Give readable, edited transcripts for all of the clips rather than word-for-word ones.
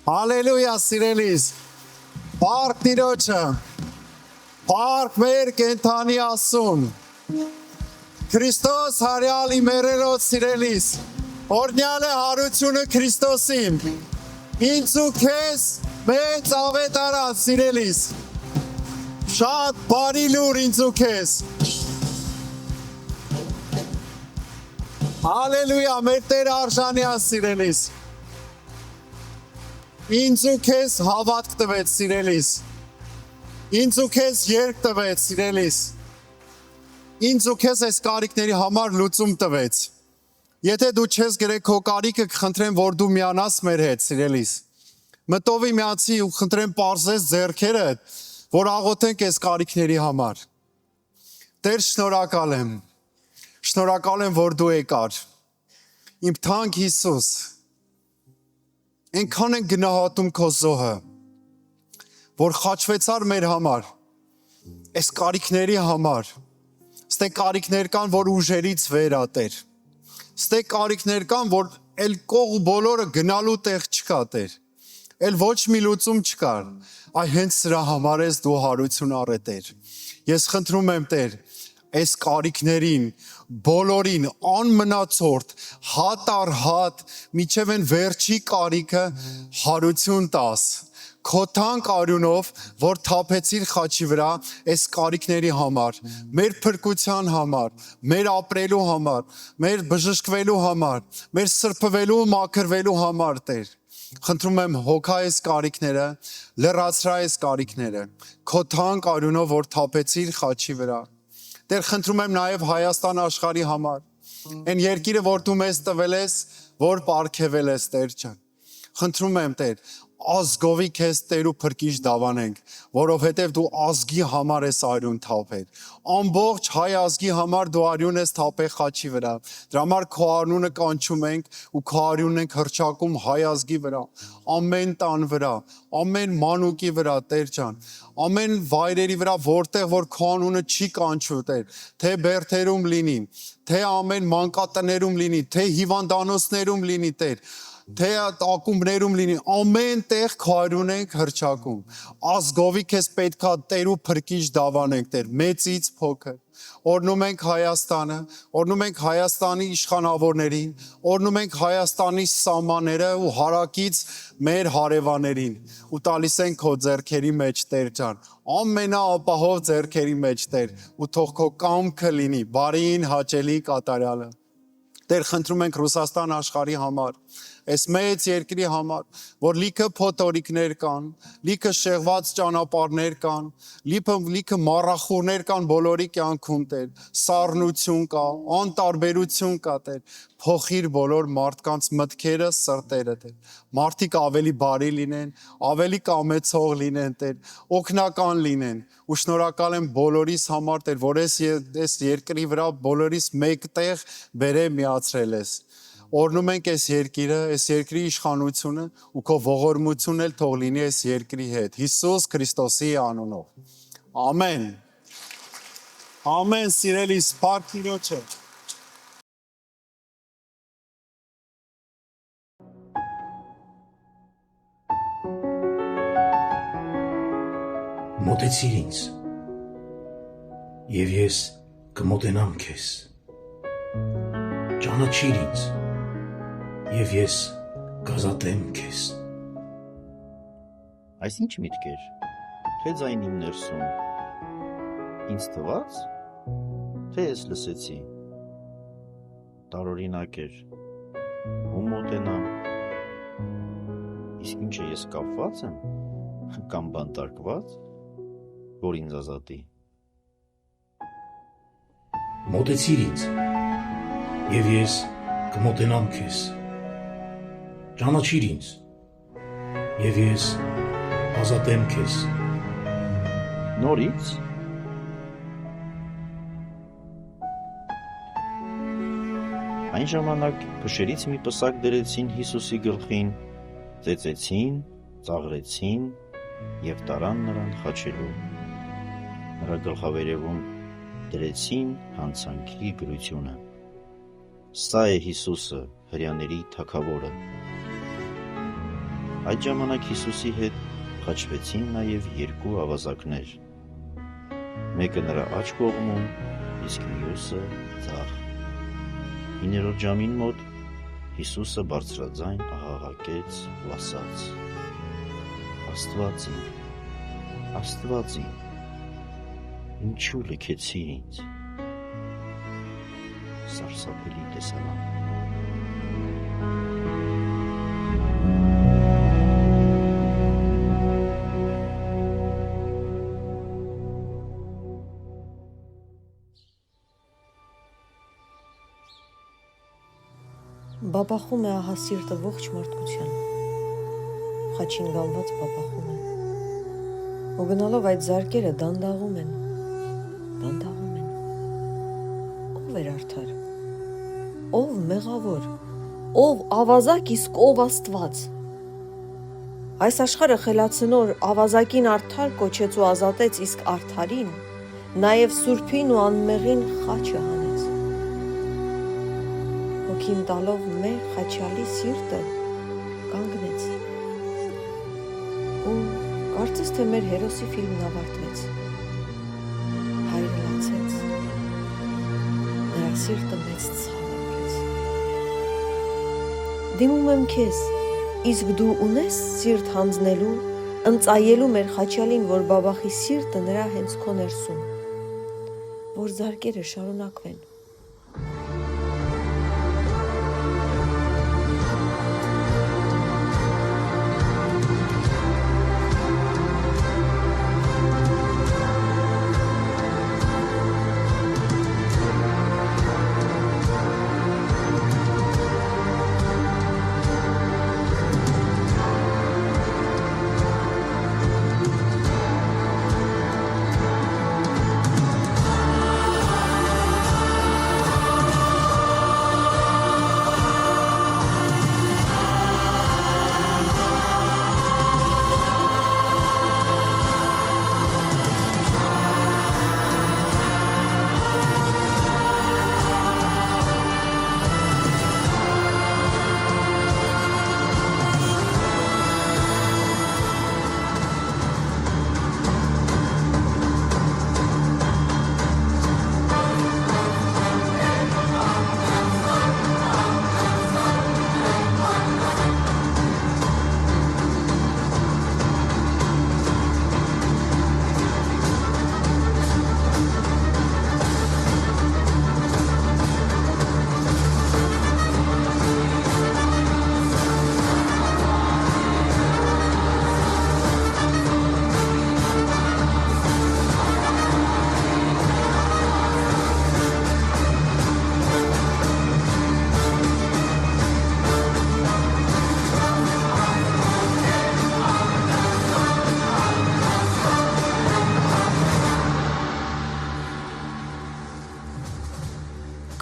Հալելույա սիրելիս, պարկ տիրոջը, պարկ մեր կենթանի ասում, Քրիստոս հարյալ իմերելով սիրելիս, օրնյալ է հարությունը Քրիստոսին, ինձ ու քեզ մեծ ավետարան սիրելիս, շատ բարի լուր ինձ ու քեզ, Հալելույա մեր Տեր արժանյալ սիրելիս, Ինձ ու քեզ հավատք տվեց սիրելիս, ինձ ու քեզ երկ տվեց սիրելիս, ինձ ու քեզ այս կարիքների համար լուծում տվեց, եթե դու չես գրե քո կարիքը կխնդրեմ, որ դու միանաս մեր հետ սիրելիս, մտովի միացի ու խնդրեմ պարզես ձեռքերդ, որ աղոթենք այս կարիքների համար, Տեր շնորհակալ եմ, որ դու եկար, իմ թանկ Հիսուս, Ենքան են գնահատում քո զոհը, որ խաչվեցար մեր համար, այս կարիքների համար, ստե կարիքներ կան, որ ուժերից վեր ա Տեր, ստե կարիքներ կան, որ էլ կող ու բոլորը գնալու տեղ չկա Տեր, էլ ոչ մի լուծում չկար, այ հենց սրա համար ես դու հարություն առե Տեր, ես խնդրում եմ Տեր, այս կարիքներին, բոլորին, անմնացորդ, հատ առ հատ, միջև են վերջի կարիքը հարություն տաս, քո թանկ արյունով, որ թափեցիր խաչի վրա, այս կարիքների համար, մեր փրկության համար, մեր ապրելու համար, մեր բժշկվելու համար, մեր սրբվելու ու մաքրվելու համար, Տեր, խնդրում եմ հոգա այս կարիքները, լրացրա այս կարիքները, քո թանկ արյունով, որ թափեցիր խաչի վրա, Տեր խնդրում եմ նաև Հայաստան աշխարհի համար, այն երկիրը, որ դու մեզ տվել ես, որ պարգևել ես Տեր ջան, խնդրում եմ Տեր, ազգովի քեզ Տեր ու փրկիչ դավանենք, որովհետև դու ազգի համար ես արյուն թափել, ամբողջ հայ ազգի համար դու արյուն ես թափել խաչի վրա, դրա համար քո անունը կանչում ենք ու քո արյունն ենք հռչակում հայ ազգի վրա, ամեն տան վրա, ամեն մանուկի վրա Տեր ջան, ամեն վայրերի վրա, որտեղ որ քո անունը չի կանչու Տեր, թե բերդերում լինի, թե ամեն մանկատներում լինի, թե հիվանդանոցներում լինի Տեր, թե ակումբներում լինի, ամեն տեղ քո արյուն ենք հռչակում, ազգովի քեզ պետքա Տեր ու փրկիչ դավանենք Տեր, մեծից փոքր, օրհնում ենք Հայաստանը, օրհնում ենք Հայաստանի իշխանավորներին, օրհնում ենք Հայաստանի սահմանները ու հարակից մեր հարևաներին ու տալիս ենք քո ձեռքերի մեջ Տեր ջան, ամենաապահով ձեռքերի մեջ Տեր, ու թող քո կամքը լինի, բարին հաճելի կատարյալը, Տեր խնդրում ենք Ռուսաստան աշխարհի համար, այս մեծ երկրի համար, որ լիքը փոթորիկներ կան, լիքը շեղված ճանապարհներ կան, լիքը մառախուռներ կան բոլորի կյանքում Տեր, սառնություն կա, անտարբերություն կա Տեր, փոխիր բոլոր մարդկանց մտքերը, սրտերը Տեր, մարդիկ ավելի բարի լինեն, ավելի կամեցող լինեն Տեր, օգնական լինեն, ու շնորհակալ եմ բոլորիս համար Տեր, որ այս երկրի վրա բոլորիս մեկտեղ բերե միացրել ես, օրհնում ենք այս երկիրը, այս երկրի իշխանությունը ու քո ողորմությունն էլ թող լինի այս երկրի հետ, Հիսուս Քրիստոսի անունով, ամեն, ամեն սիրելիս, փառք Տիրոջը, Մոտեցիր ինձ, և ես կմոտենամ քեզ, ճանաչիր ինձ, և ես կազատեմ քեզ։ Այս ինչ միտք էր, թե ձայն իմ ներսում, ինձ թվաց, թե ես լսեցի, տարօրինակ էր, ում մոտենամ, իսկ ինչ է ես կապված եմ, կամ բանտարկված, որ ինձ ազատի։ Մոտեցիր ինձ, եւ ես կմոտենամ քեզ։ Ճանաչիր ինձ, եւ ես ազատեմ քեզ։ Նորից այն ժամանակ փշերից մի պսակ դրեցին Հիսուսի գլխին, ծեծեցին, ծաղրեցին եւ տարան նրան խաչելու։ Նրա գլխավերևում դրեցին հանցանքի գրությունը։ Սա է Հիսուսը, հրյաների թագավորը։ Այդ ժամանակ Հիսուսի հետ խաչվեցին նաև երկու ավազակներ։ Մեկը նրա աջ կողմում, իսկ մյուսը ձախ։ 9-րդ ժամին մոտ Հիսուսը բարձրաձայն աղաղակեց ու ասաց. Աստվածին, Աստվածին, ինչու լքեցիր ինձ։ Սարսափելի տեսարան։ Բաբախում է ահա սիրտը ողջ մարդկության, խաչին գալված բաբախում է, ու գնալով այդ զարկերը դանդաղում են, ով էր արդար, ով մեղավոր, ով ավազակ, իսկ ով Աստված։ Այս աշխարհը խելացնոր ավազակին արդար կոչեց ու ազատեց, իսկ արդարին, նաև սուրբին ու անմեղին խաչը հանեց։ Հոգին տալով մեր խաչյալի սիրտը կանգնեց։ Ու կարծես թե մեր հերոսի ֆիլմն ավարտվեց։ Հայրը լացեց։ Նրա սիրտը մեծ ցավ ապրեց։ Դիմում եմ քեզ, իսկ դու ունես սիրտ հանձնելու, ընծայելու մեր խաչյալին, որ բաբախի սիրտը նրա հենց քո ներսում, որ զարկերը շարունակվեն։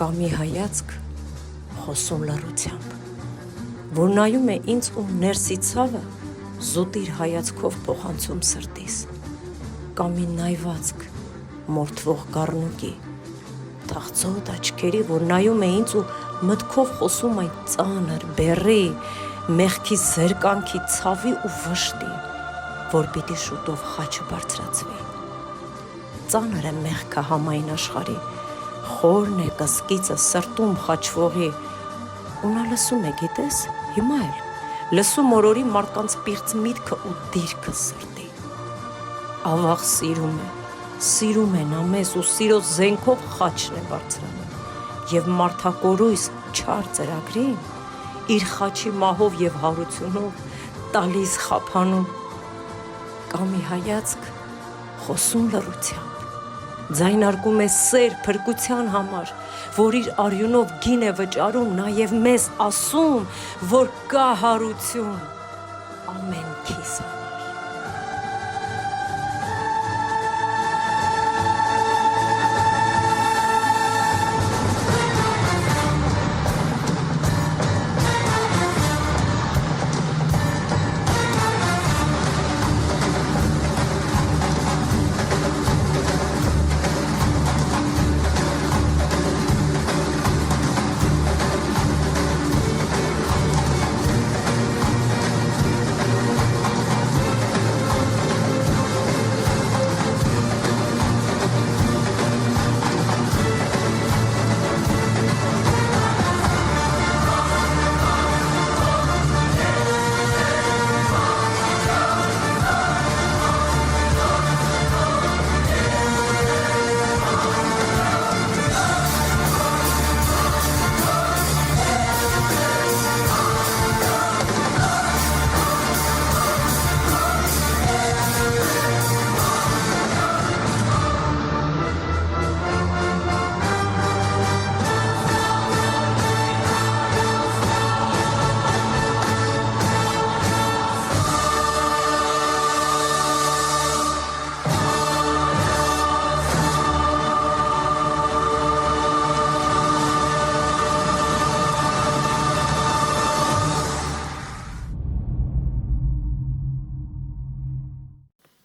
Կա մի հայացք խոսում լռությամբ, որ նայում է ինձ ու ներսի ցավը զուտիր հայացքով փոխանցում սրտիս։ Կա մի նայվածք մորթվող գառնուկի, թախծոտ աչքերի, որ նայում է ինձ ու մտքով խոսում այդ ծանր, բեռի, մեղքի զերկանքի, ցավի ու վշտի, որ պիտի շուտով խաչը բարձրացվի։ Ծանր է մեղքը համայն աշխարհի, խորն է կսկիծը սրտում խաչվողի, ու նա լսում է, գիտես, հիմա էլ լսում օրորի մարդկանց պիղծ միտքը ու դիրքը սրտի։ Ավաղ սիրում է նա մեզ ու սիրո զենքով խաչն է բարձրանում, եւ մարդակորույս չար ծրագրին իր խաչի մահով եւ հարությունով տալիս խափանում։ Կա մի հայացք խոսուն լռությամբ, ձայնարկում է սեր փրկության համար, որ իր արյունով գին է վճարում, նաև մեզ ասում, որ կա հարություն ամենքիս համար։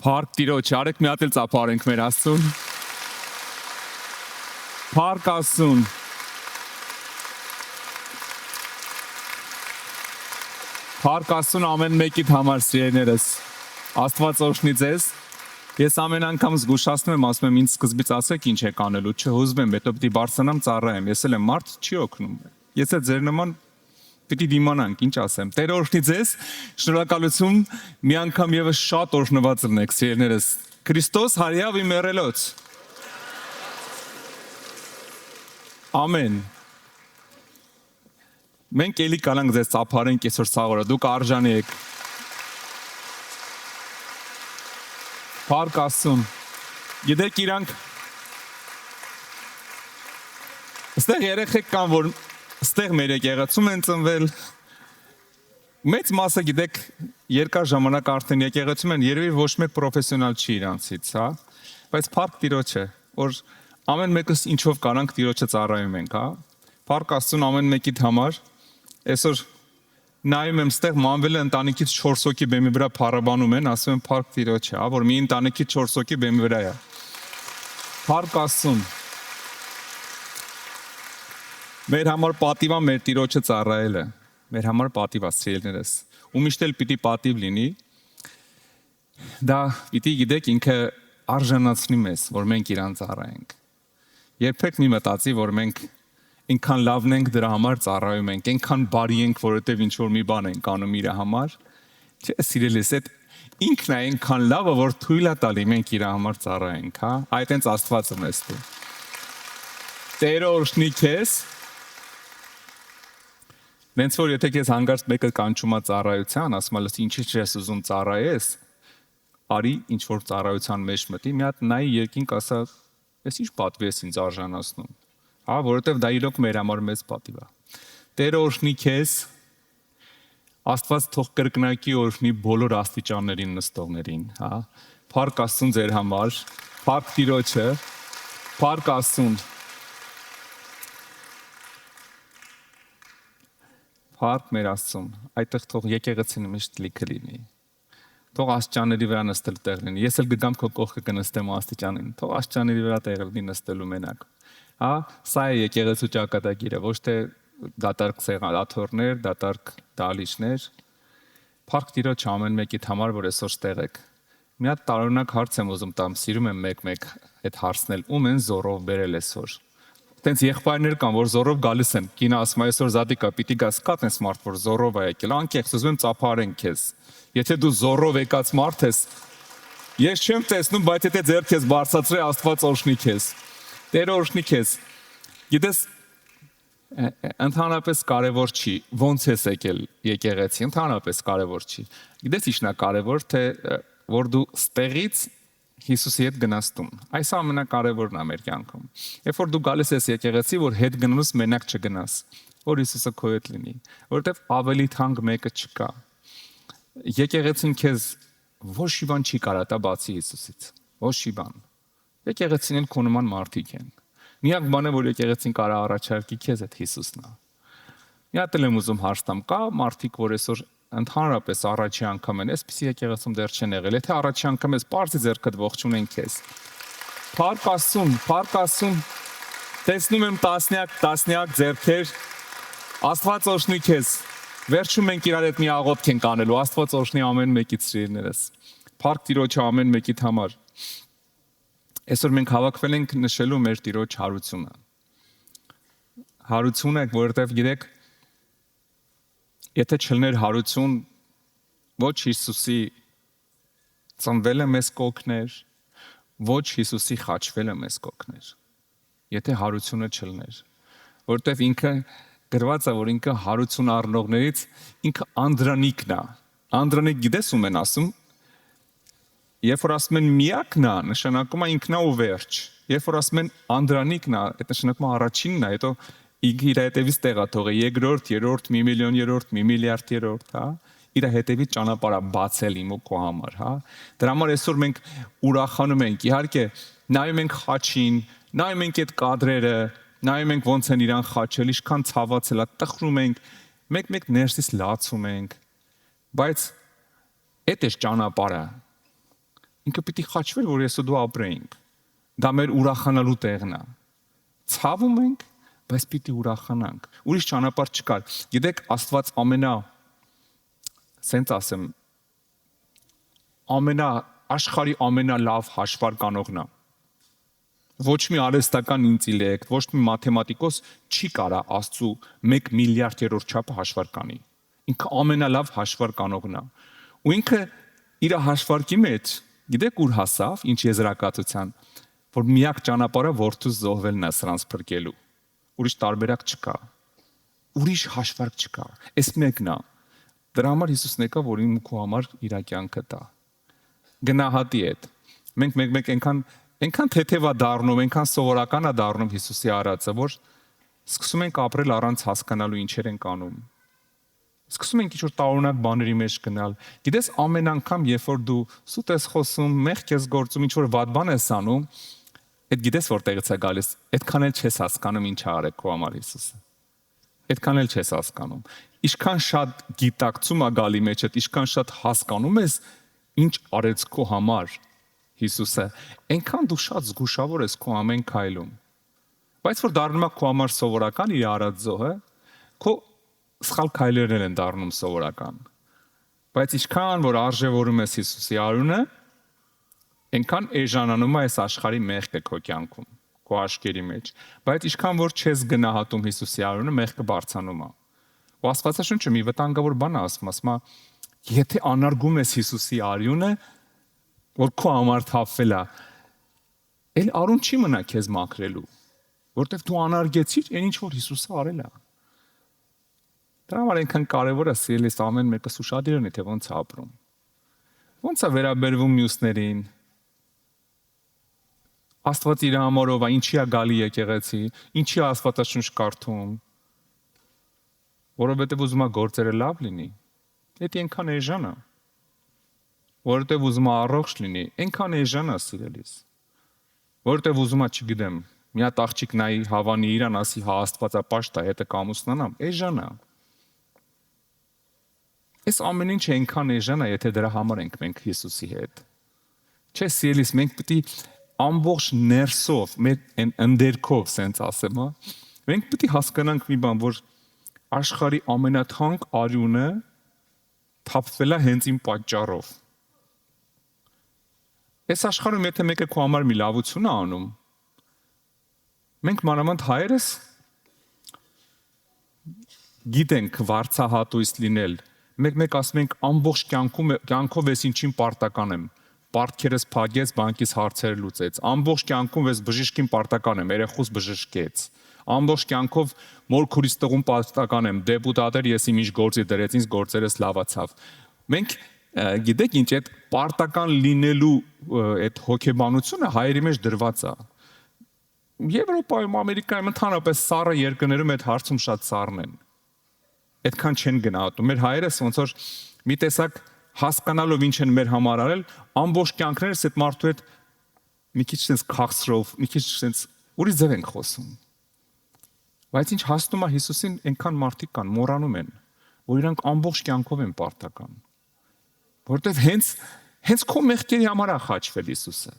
Փառք Տիրոջ, արեք մի հատ էլ ծափարենք մեր Աստծուն։ Փառք Աստծուն։ Փառք Աստծուն ամեն մեկիդ համար, սիրելիներս։ Աստված օրհնի ձեզ։ Ես ամեն անգամ զգուշացնում եմ, ասում եմ ինձ սկզբից ասեք ինչ եք անելու, չհուզվում եմ, հետո պիտի բարձրանամ ծառայեմ։ Ես էլ եմ մարդ չի օգնում։ Ես էլ ձեր նման պիտի դիմանանք, ինչ ասեմ։ Տեր օրհնի ձեզ, շնորհակալություն, մի անգամ եւս շատ օրհնված ըլնեք, սիրելիներս։ Քրիստոս հարյավ իմ մեռելոց։ Ամեն։ Մենք ելի կանանք ձեզ ծափարենք այսօր սաղորը, դուք արժանի եք։ Փառք Աստծուն։ Գիտեք իրանք այստեղ երեխեք կան, որ այստեղ մեր եկեղեցում են ծնվել, մեծ մասը գիտեք երկար ժամանակ արդեն եկեղեցում են, երևի ոչ մեկ պրոֆեսիոնալ չի իրանցից, հա, բայց փառք Տիրոջը, որ ամեն մեկս ինչով կանանք Տիրոջը ծառայում ենք, հա, փառք Աստծուն ամեն մեկիդ համար, այսօր նայում եմ ստեղ մանվելը ընտանիքից 4 հոգի բեմի վրա փառաբանում են, ասում եմ փառք Տիրոջը, հա, որ մի ընտանիքից 4 հոգի բեմի վրա է, փառք Աստծուն։ Մեր համար պատիվա մեր Տիրոջը ծառայելը, մեր համար պատիվա սիրելիներս, ու միշտ էլ պիտի պատիվ լինի, դա պիտի գիտեք ինքը արժանացնի մեզ, որ մենք իրան ծառայենք, երբեք մի մտածի, որ մենք ինքան լավն ենք դրա համար ծառայում ենք, ինքան բարի ենք, որովհետև ինչ-որ մի բան ենք անում իր համար, չէ սիրելիս, այդ ինքն է ինքան լավը, որ թույլ է տալի մենք իր համար ծառայենք, հա, այդ հենց Աստվածը մեզ տու։ Տերը օրհնի քեզ։ Նենց որ եթե քեզ հանգարց մեկը կանչում է ծառայության, ասում է ինչի՞ չես ուզում ծառայես, արի ինչ որ ծառայության մեջ մտի, մի հատ նայի երկինք ասա, ես ինչ պատվի ես ինձ արժանացնում, հա, որովհետև դա իրոք մեր համար մեծ պատիվ է։ Տերը օրհնի քեզ, Աստված թող կրկնակի օրհնի բոլոր աստիճաններին նստողներին, հա։ Փառք Աստծուն ձեր համար, փառք Տիրոջը, փառք Աստծուն։ Փառք մեր Աստծուն, այդտեղ թող եկեղեցին միշտ լիքը լինի։ Թող աստիճանների վրա նստել տեղ լինի։ Ես էլ գտամ քո կողքը կնստեմ աստիճանին։ Թող աստիճանների վրա տեղ լինի նստելու մենակ։ Հա, սա է եկեղեցու ճակատագիրը, ոչ թե դատարկ սեղանաթոռներ, դատարկ դալիճներ։ Փառք Տիրոջ ամեն մեկիդ համար, որ այսօր ստեղ եք։ Մի հատ տարօրինակ հարց եմ ուզում տամ, սիրում եմ մեկ-մեկ այդ հարցնել։ Ում են զորով բերել այսօր։ Տենց եղբայրներ կան, որ զորով գալիս են։ Կինը ասում է այսօր զատիկա պիտի գաս, կա տենց մարդ, որ զորով է եկել։ Անկեղծ ուզում եմ ծափարեն քեզ։ Եթե դու զորով եկած մարդ ես, ես չեմ տեսնում, բայց եթե ձեռք ես բարձրացրե, Աստված օրհնի քեզ։ Տերը օրհնի քեզ։ Գիտես, ընդհանրապես կարևոր չի, ոնց ես եկել եկեղեցի, ընդհանրապես կարևոր չի։ Գիտես ինչն է կարևոր, թե որ դու ստեղից Հիսուսի հետ գնաս տուն։ Այս ամենակարևորն է մեր կյանքում։ Երբ որ դու գալիս ես եկեղեցի, որ հետ գնալուց մենակ չգնաս, որ Հիսուսը քո հետ լինի, որովհետև ավելի թանկ մեկը չկա։ Եկեղեցին քեզ ոչ մի բան չի կարա տա բացի Հիսուսից։ Ոչ մի բան։ Եկեղեցին էլ քո նման մարդիկ են։ Միակ բանը, որ եկեղեցին կարա առաջարկի քեզ այդ Հիսուսն է։ Մի հատ եմ ուզում հարց տամ, կա մարդիկ, որ այսօր ընդհանրապես առաջի անգամ են, այսպեսի եկեղեցում դեռ չեն եղել, եթե առաջի անգամ ես բարձի ձեռքդ ողջունեն քեզ։ Փառք Աստծուն, տեսնում եմ տասնյակ ձեռքեր, Աստված օրհնի քեզ։ Վերջում մենք իրար հետ մի աղոթք ենք անելու, Աստված օրհնի ամեն մեկից սիրելիներս։ Փառք Տիրոջը ամեն մեկիդ համար։ Այսօր մենք հավաքվել ենք նշելու մեր Տիրոջ հարությունը։ Հարություն է, որովհետև գիտեք, եթե չլներ հարություն, ոչ Հիսուսի ծնվելը մեզ կօգներ, ոչ Հիսուսի խաչվելը մեզ կօգներ։ Եթե հարությունը չլներ, որովհետև ինքը գրված է, որ ինքը հարություն առնողներից ինքը անդրանիկն է։ Անդրանիկ գիտես ում են ասում։ Երբ որ ասում են միակն է, նշանակում է ինքնա ու վերջ։ Երբ որ ասում են անդրանիկն է, այդ նշանակում է առաջինն է, հետո իր հետևից տեղա թողը երկրորդ, երրորդ, 1 միլիոն երրորդ, 1 միլիարդ երրորդ, հա, իր հետևից ճանապարհը բացել իմ ու քո համար, հա։ Դրա համար այսօր մենք ուրախանում ենք, իհարկե, նայում ենք խաչին, նայում ենք այդ կադրերը, նայում ենք ոնց են իրան խաչել, ինչքան ցավացել է, տխրում ենք, մեկ ներսից լացում ենք, բայց այդ է ճանապարհը։ Ինքը պիտի խաչվեր, որ ես ու դու ապրեինք։ Դա մեր ուրախանալու տեղն է։ Ցավում ենք, բայց պիտի ուրախանանք։ Ուրիշ ճանապարհ չկար։ Գիտեք, Աստված աշխարհի ամենալավ հաշվարկանողն է։ Ոչ մի արհեստական ինտելեկտ, ոչ մի մաթեմատիկոս չի կարա Աստծու 1 միլիարդ երրորդ չափը հաշվարկանի։ Ինքը ամենալավ հաշվարկանողն է։ Ու ինքը իր հաշվարկի մեջ, գիտեք ուր հասավ, ինչ եզրակացության, որ միակ ճանապարհը որդուս զոհվելն է սրանց փրկելու։ Ուրիշ տարբերակ չկա։ Ուրիշ հաշվարկ չկա։ Այս մեկն է։ Դրա համար Հիսուսն եկա, որ իմ ու քո համար իր կյանքը տա։ Գնահատի այդ։ Մենք մեկ այնքան թեթևա դառնում, այնքան սովորական է դառնում Հիսուսի արածը, որ սկսում ենք ապրել առանց հասկանալու ինչեր ենք անում։ Սկսում ենք ինչ-որ տարօրինակ բաների մեջ գնալ։ Գիտես, ամեն անգամ, երբ որ դու սուտ ես խոսում, մեղք ես գործում, ինչ-որ վատ բան ես անում, այդ գիտես որտեղից է գալիս, այդքան էլ չես հասկանում ինչ արել քո համար Հիսուսը։ Այդքան էլ չես հասկանում։ Ինչքան շատ գիտակցում է գալի մեջդ, ինչքան շատ հասկանում ես, ինչ արեց քո համար Հիսուսը, այնքան դու շատ զգուշավոր ես քո ամեն քայլում։ Բայց որ դառնում է քո համար սովորական իր արած զոհը, քո սխալ քայլերն են դառնում սովորական։ Բայց ինչքան որ արժևորում ես Հիսուսի արունը, այնքան էժանանում է այս աշխարհի մեղքը քո կյանքում, քո աչքերի մեջ։ Բայց ինչքան որ չես գնահատում Հիսուսի արունը, մեղքը բարձանում է։ Ու Աստվածաշունչը մի վտանգավոր բան է ասում, եթե անարգում ես Հիսուսի արյունը, որ քո համար թափվել է, էլ արուն չի մնա քեզ մաքրելու, որտեվ դու անարգեցիր այն ինչ որ Հիսուսը արել է։ Դրա համար այնքան կարևոր է սիրելիս ամեն մեկս ուշադիր լինի, թե ոնց է ապրում։ Ոնց է վերաբերվում մյուսներին։ Աստված իր համարով է, ինչի է գալի եկեղեցի, ինչի է Աստվածաշունչ կարդում։ Որովհետև ուզում է գործերը լավ լինի։ Դա այնքան էժան է։ Որովհետև ուզում է առողջ լինի, այնքան էժան է սիրելիս։ Որովհետև ուզում է, չգիտեմ, մի հատ աղջիկ նայի հավանի իրան, ասի հա Աստվածապաշտ է, հետը կամուսնանամ, էժան է։ Այս ամեն ինչը այնքան էժան է, եթե դրա համար ենք մենք Հիսուսի հետ։ Չէ, սիրելիս, մենք պիտի ամբողջ ներսով, մեր ընդերքով, սենց ասեմ, մենք պիտի հասկանանք մի բան, որ աշխարհի ամենաթանկ արյունը թափվել է հենց իմ պատճառով։ Այս աշխարհում եթե մեկը քո համար մի լավություն է անում, մենք մանավանդ հայերս գիտենք վարձահատույց լինել։ Մեկ ասում ենք ամբողջ կյանքով ես ինչին պարտական եմ։ Պարտքերս փակեց, բանկից հարցեր լուծեց։ Ամբողջ կյանքով ես բժիշկին պարտական եմ, երեխուս բժշկեց։ Ամբողջ կյանքով մորքուրից տղուն պարտական եմ, դեպուտատ էր, ես իմ ինչ գործի դրեց, ինձ գործերս լավացավ։ Մենք Գիտեք ինչ այդ պարտական լինելու այդ հոգեբանությունը հայերի մեջ դրված է։ Եվրոպայում, Ամերիկայում ընդհանրապես սառը երկրներում այդ հարցում շատ սառն են։ Այդքան չեն գնահատում։ Մեր հայերս ոնց որ մի տեսակ հասկանալով ինչ են մեր համար արել, ամբողջ կյանքներս այդ մարդու հետ մի քիչ sense քաղցրով, մի քիչ sense ուրիշ ձև ենք խոսում։ Բայց ինչ հասնում է Հիսուսին, այնքան մարդիկ կան, մոռանում են, որ իրանք ամբողջ կյանքով են պարտական։ Որտեվ հենց քո մեղքերի համար է խաչվել Հիսուսը։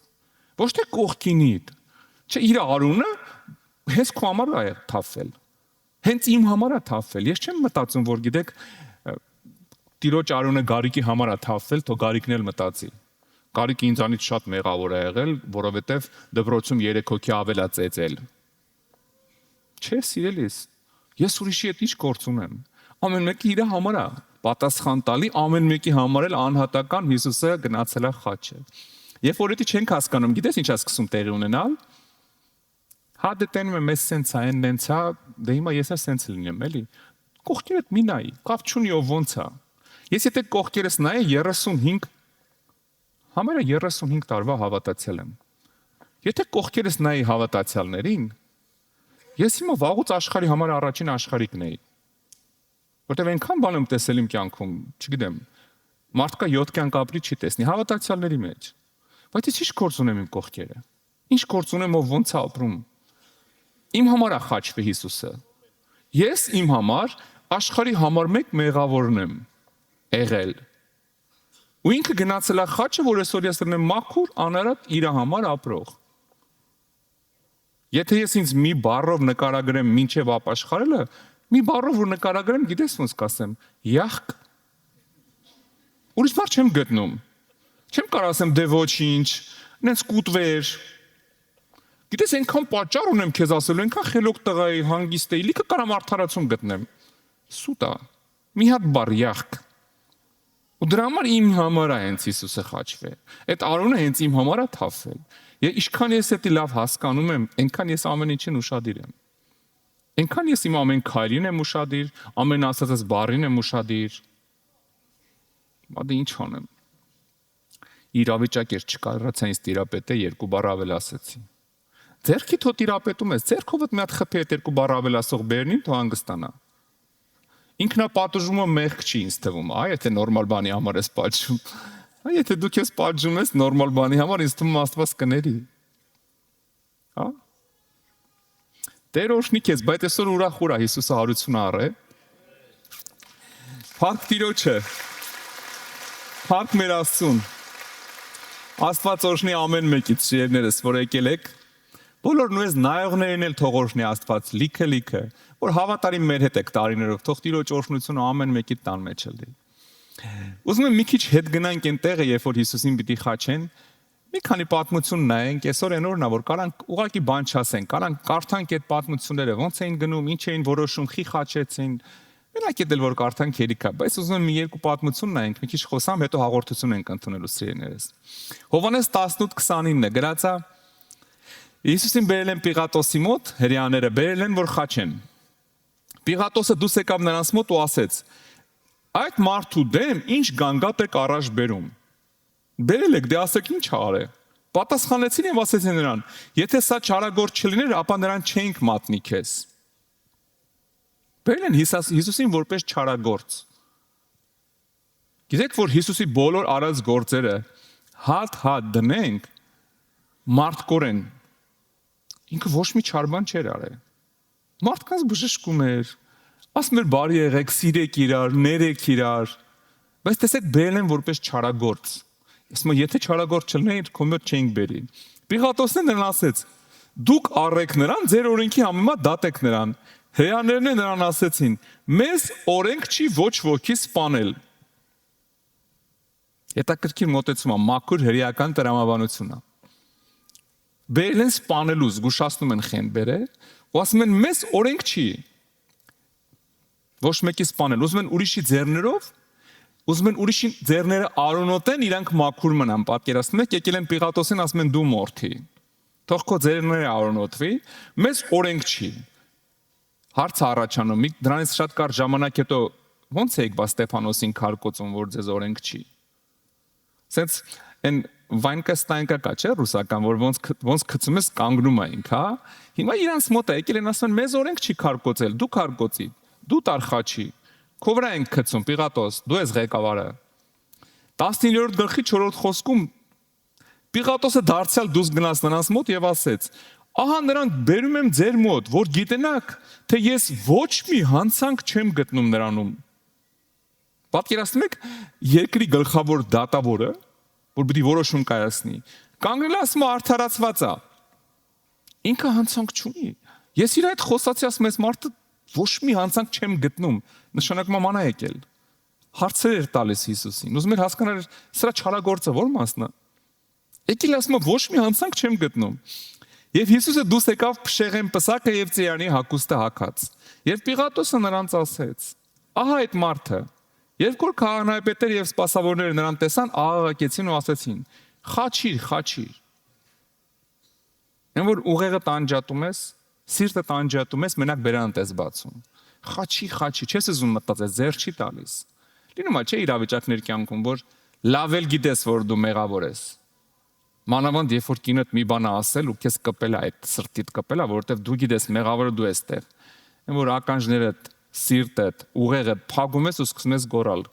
Ոչ թե կողքինիդ։ Չէ, իր արունը հենց քո համար է թափվել։ Հենց իմ համար է թափվել։ Ես չեմ մտածում, որ գիտեք, Տիրոջ արունը Գարիկի համար է թափվել, թող Գարիկն էլ մտածի։ Գարիկը ինձանից շատ մեղավոր է եղել, որովհետև դպրոցում 3 հոգի ավել է ծեծել։ Չէ, սիրելիս, ես ուրիշի հետ ինչ գործ ունեմ։ Ամեն մեկը իր համար է պատասխան տալի, ամեն մեկի համար էլ անհատական Հիսուսը գնացել է խաչը։ Երբ որ դա չենք հասկանում, գիտես ինչ է սկսում տեղի ունենալ։ Հա դե տենում եմ ես սենց է, այնց է, դե հիմա ես էլ սենց լինեմ, էլի։ Կողքերդ մի նայի, կապ չունի ով ոնց է։ Ես եթե կողքերս նայե 35 համարը 35 տարվա հավատացյալ եմ։ Եթե կողքերս նայի հավատացյալներին, ես հիմա վաղուց աշխարհի համար առաջին աշխարհիկն էի։ Որտեվ այնքան բան եմ տեսել իմ կյանքում, չգիտեմ, մարդկա 7 կյանք ապրի չի տեսնի հավատացյալների մեջ։ Բայց ես ինչ գործ ունեմ իմ կողքերը։ Ինչ գործ ունեմ ով ոնց է ապրում։ Իմ համար է խաչվել Հիսուսը։ Ես իմ համար աշխարհի համար մեկ մեղավորն եմ եղել։ Ու ինքը գնացել է խաչը, որ այսօր ես դրնեմ մաքուր, անարատ իր համար ապրող։ Եթե ես ինձ մի բառով նկարագրեմ մինչև ապաշխարելը, մի բառով որ նկարագրեմ, գիտես ոնց կասեմ, յախք։ Ուրիշ բառ չեմ գտնում։ Չեմ կարող ասեմ դե ոչինչ, նենց կուտվեր։ Գիտես այնքան պատճառ ունեմ քեզ ասելու, այնքան խելոք տղա էի, հանգիստ էի, լիքը կարամ արդարացում գտնեմ։ Սուտ է։ Մի հատ բառ յախք։ Ու դրա համար իմ համար է հենց Հիսուսը խաչվել։ Այդ արունը հենց իմ համար է թափվել։ Եվ ինչքան ես դա լավ հասկանում եմ, այնքան ես ամեն ինչին ուշադիր եմ։ Այնքան ես իմ ամեն քայլին եմ ուշադիր, ամեն ասածս բառին եմ ուշադիր։ Բայց ինչ անեմ։ Իրավիճակ էր չկարողացա ինձ տիրապետել 2 բառ ավել ասացի։ Ձերքիդ հո տիրապետում ես, ձերքովդ մի հատ խփի այդ 2 բառ ավել ասող բերնին թող հանգստանա։ Ինքնապատժումը մեղք չի ինձ թվում, եթե նորմալ բանի համար ես պատժում։ Եթե դու քեզ պատժում ես նորմալ բանի համար, ինձ թվում Աստված կների։ Հա։ Տեր օրհնի քեզ, բայց այսօր ուրախ Հիսուսը հարություն առ է։ Փառք Տիրոջը։ Փառք մեր Աստծուն։ Աստված օրհնի ամեն մեկից շիրներս, որ եկել եք։ Բոլոր նույնս նայողներին էլ թող օրհնի Աստված, լիքը, որ հավատարիմ մեր հետ եք տարիներով, թող Տիրոջ օրհնությունը ամեն մեկի տան մեջ լինի։ Ուզում եմ մի քիչ հետ գնանք այն տեղը, երբ որ Հիսուսին պիտի խաչեն, մի քանի պատմություն նայենք, այսօր այն օրն է, որ կարանք ուղղակի բան չասենք, կարանք կարդանք այդ պատմությունները, ոնց էին գնում, ինչ էին որոշում, խի խաչեցին, մենակ էլ որ կարդանք երիկա, բայց ուզում եմ մի երկու պատմություն նայենք, մի քիչ խոսամ, հետո հաղորդություն ենք ընդունելու սիրելիներս։ Հովհաննես 18:29 գրած է. Հիսուսին բերել են Պիղատոսի մոտ, հրեաները բերել են, որ խաչեն։ Պիղատոսը դուրս եկավ նրանց մոտ ու ասեց. այդ մարդու դեմ ինչ գանգատ եք առաջ բերում։ Բերել եք, դե ասեք ինչ արե։ Պատասխանեցին եւ ասեցին նրան. եթե սա չարագործ չլիներ, ապա նրան չէինք մատնի քեզ։ Բերել են Հիսուսին որպես չարագործ։ Գիտեք, որ Հիսուսի բոլոր արած գործերը հատ դնենք մարդկորեն։ Ինքը ոչ մի չար բան չէր արել։ Մարդկանց բժշկում էր, ասում էր բարի եղեք, սիրեք իրար, ներեք իրար, բայց տեսեք բերել են որպես չարագործ։ Ասում եմ, եթե չարագործ չլիներ, քո մոտ չէինք բերի։ Պիղատոսն նրան ասեց. դուք առեք նրան, ձեր օրենքի համեմատ դատեք նրան։ Հրեաներն նրան ասեցին. մեզ օրենք չի ոչ ոքի սպանել։ Հետաքրքիր մոտեցում է, մաքուր հրեական տրամաբանություն է։ Բերել են սպանելու, զգուշացնում են խենբերը, ու ասում են մեզ օրենք չի։ Ոչ մեկի սպանել, ուզում են ուրիշի ձեռներով, ուզում են ուրիշի ձեռները արոնոտեն, իրանք մաքուր մնան, պատկերացնում եք, եկել են Պիղատոսին, ասում են դու մորթի։ Թող քո ձեռները արոնոտվի, մեզ օրենք չի։ Հարց առաջանում, դրանից շատ կարճ ժամանակ հետո ո՞նց եք բա Ստեփանոսին քարկոծում, որ ձեզ օրենք չի։ Սենց այն Վայնկստայնկա կա չէ ռուսական, որ ոնց գցում ես կանգնում այնք, հա։ Հիմա իրանց մոտ է եկել են ասում մեզ օրենք չի քարկոծել, դու քարկոծի, դու տարխաչի, քո վրա ենք գցում Պիղատոս, դու ես ղեկավարը։ 19-րդ գլխի 4-րդ խոսքում Պիղատոսը դարձյալ դուրս գնաց նրանց մոտ եւ ասեց. «Ահա նրանք բերում եմ ձեր մոտ, որ գիտենաք, թե ես ոչ մի հանցանք չեմ գտնում նրանում»։ Պատկերացնում եք երկրի գլխավոր դատավորը, որ պիտի որոշում կայացնի, կանգնել ասում արդարացված է։ Ինքը հանցանք չունի։ Ես իր այդ խոսացի ասում ես մարդը ոչ մի հանցանք չեմ գտնում, նշանակում մանա եկել։ Հարցեր էր տալիս Հիսուսին։ Ուզում էր հասկանալ սրա չարագործը ո՞ր մասն է։ Եկել ասում ոչ մի հանցանք չեմ գտնում։ Եվ Հիսուսը դուրս եկավ փշեղեն պսակը եւ ծիրանի հագուստը հագած։ Եվ Պիղատոսը նրանց ասեց. «Ահա այդ մարդը»։ Երբ որ քահանայապետերը եւ սպասավորները նրան տեսան, աղաղակեցին ու ասեցին. «Խաչիր, խաչիր»։ Այն որ ուղեղը տանջատում ես, սիրտը տանջատում ես, մենակ բերանդ ես բացում։ Խաչի, խաչի, չես ուզում մտածել, ձեռ չի տալիս։ Լինում է չէ իրավիճակներ կյանքում, որ լավ էլ գիտես, որ դու մեղավոր ես։ Մանավանդ երբ որ կինոդ մի բան ասել ու քեզ կպել է, այդ սրտիդ կպել է, որովհետև դու գիտես մեղավորը դու ես տեղ։ Այն որ ականջներդ, սիրտդ, ուղեղդ փակում ես ու սկսում ես գոռալ։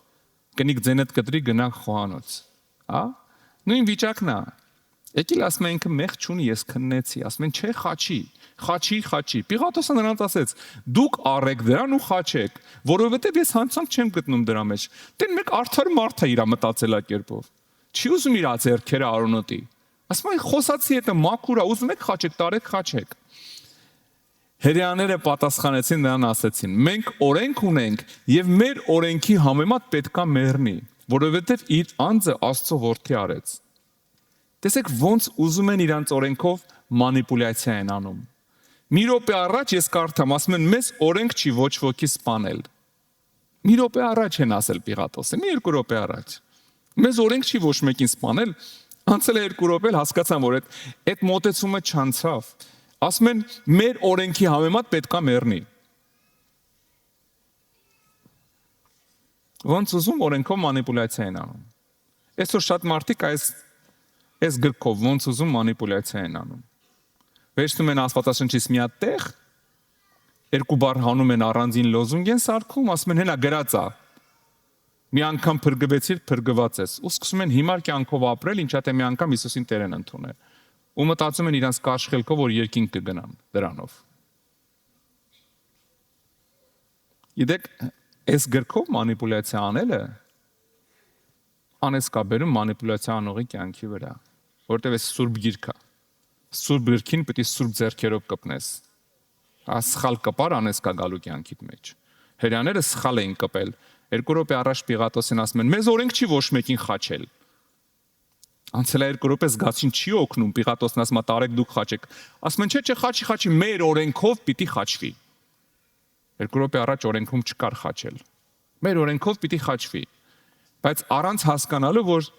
Կնիկ ձենդ կտրի գնանք խոհանոց։ Հա? Նույն վիճակն է։ Եկել ասում են ինքը մեղ չունի, ես քննեցի, ասում են չէ խաչի, խաչի, խաչի։ Պիղատոսը նրանց ասեց. «Դուք առեք դրան ու խաչեք, որովհետև ես հանցանք չեմ գտնում դրա մեջ»։ Դեն մեկ արդար մարդ է իր մտածելակերպով։ Չի ուզում իր ձեռքերը արոնոտի։ Ասում են խոսացի հետը մաքուր է, ուզում եք խաչեք, տարեք խաչեք։ Հրեաները պատասխանեցին նրան ասեցին. «Մենք օրենք ունենք եւ մեր օրենքի համեմատ պետքա մեռնի, որովհետեւ իր անձը Աստծո որդի արեց»։ Տեսեք ոնց ուզում են իրանց օրենքով մանիպուլյացիա են անում։ Մի րոպե առաջ ես կարդամ, ասում են մեզ օրենք չի ոչ ոքի սպանել։ Մի րոպե առաջ են ասել Պիղատոսը, մի երկու րոպե առաջ։ Մեզ օրենք չի ոչ մեկին սպանել, անցել է 2 րոպե, հասկացան, որ այդ մոտեցումը չանցավ։ Ասում են մեր օրենքի համեմատ պետքա մեռնի։ Ոնց ուզում օրենքով մանիպուլյացիա են անում։ Այսօր շատ մարդիկ այս գրքով ոնց ուզում մանիպուլյացիա են անում։ Վերցնում են Աստվածաշնչից մի հատ տեղ, 2 բառ հանում են առանձին լոզունգ են սարքում, ասում են հենա գրած է։ Մի անգամ փրկվեցիր, փրկված ես։ Ու սկսում են հիմար կյանքով ապրել, ինչա թե մի անգամ Հիսուսին Տեր են ընդունել։ Ու մտածում են իրանց կարճ խելքով, որ երկինք կգնան դրանով։ Գիտեք, այս գրքով մանիպուլյացիա անելը անեսկաբերում մանիպուլյացիա անողի կյանքի վրա, որտեղ այս սուրբ գիրք է։ Սուրբ գրքին պետք է սուրբ ձեռքերով կպնես։ Սխալ կպար անեսկա գալու կյանքիդ մեջ։ Հրեաները սխալ էին կպել։ 2 րոպե առաջ Պիղատոսին ասում են մեզ օրենք չի ոչ մեկին խաչել։ Անցել է 2 րոպե զգացին չի օգնում, Պիղատոսն ասում է տարեք դուք խաչեք։ Ասում են չէ, խաչի, մեր օրենքով պիտի խաչվի։ 2 րոպե առաջ օրենքում չկար խաչել։ Մեր օրենքով պիտի խաչվի։ Բայց առանց հասկանալու, որ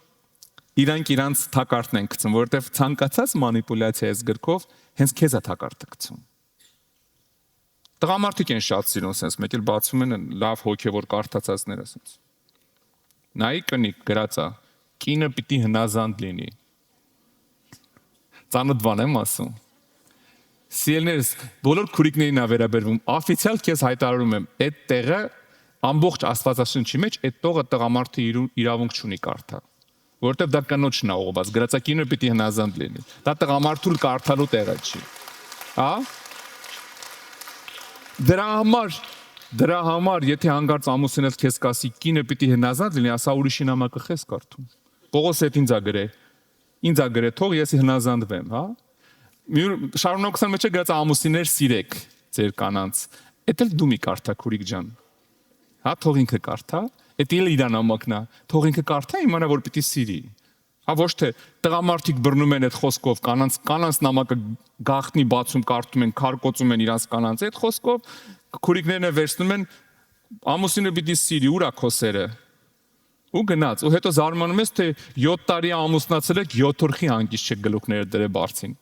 իրանց թակարդն են գցում, որովհետև ցանկացած մանիպուլյացիա այս գրքով հենց քեզ է թակարդը գցում։ Տղամարդիկ են շատ սիրուն sense, մեկ էլ բացում են լավ հոգևոր կարդացածները sense։ Նայի կնիկ գրած է, կինը պիտի հնազանդ լինի։ Ծանոթ բան եմ ասում։ Սիրելիներս, բոլոր քուրիկներին ա վերաբերվում, օֆիցիալ քեզ հայտարարում եմ, այդ տեղը ամբողջ Աստվածաշնչի մեջ այդ տողը տղամարդը իրավունք չունի կարդալ, որովհետև դա կնոջն է ուղղված, գրած է կինը պիտի հնազանդ լինի։ Դա տղամարդու կարդալու տեղը չի։ Հա? Դրա համար, եթե հանգարց ամուսինդ քեզ կասի կինը պիտի հնազանդ լինի, ասա ուրիշի նամակը քեզ կարդում։ Պողոս հետ ինձ ա գրե, թող ես հնազանդվեմ, հա։ Շարունակության մեջ է գրած ամուսիններ սիրեք ձեր կանանց։ Էդ էլ դու մի կարդա քուրիկ ջան։ Հա, թող ինքը կարդա, էդ էլ իր նամակն է, թող ինքը կարդա, իմանա որ պիտի սիրի։ Հա, ոչ թե տղամարդիկ բռնում են այդ խոսքով, կանանց նամակը գաղտնի բացում կարդում են, քարկոծում են իրանց կանանց այդ խոսքով, քուրիկներն վերցնում են ամուսինը պիտի սիրի, ուր է քո սերը։ Ու գնաց, ու հետո զարմանում ես, թե 7 տարի ամուսնացել եք, 7 օրխի հանգիստ չեք գլուխները դրե բարձին։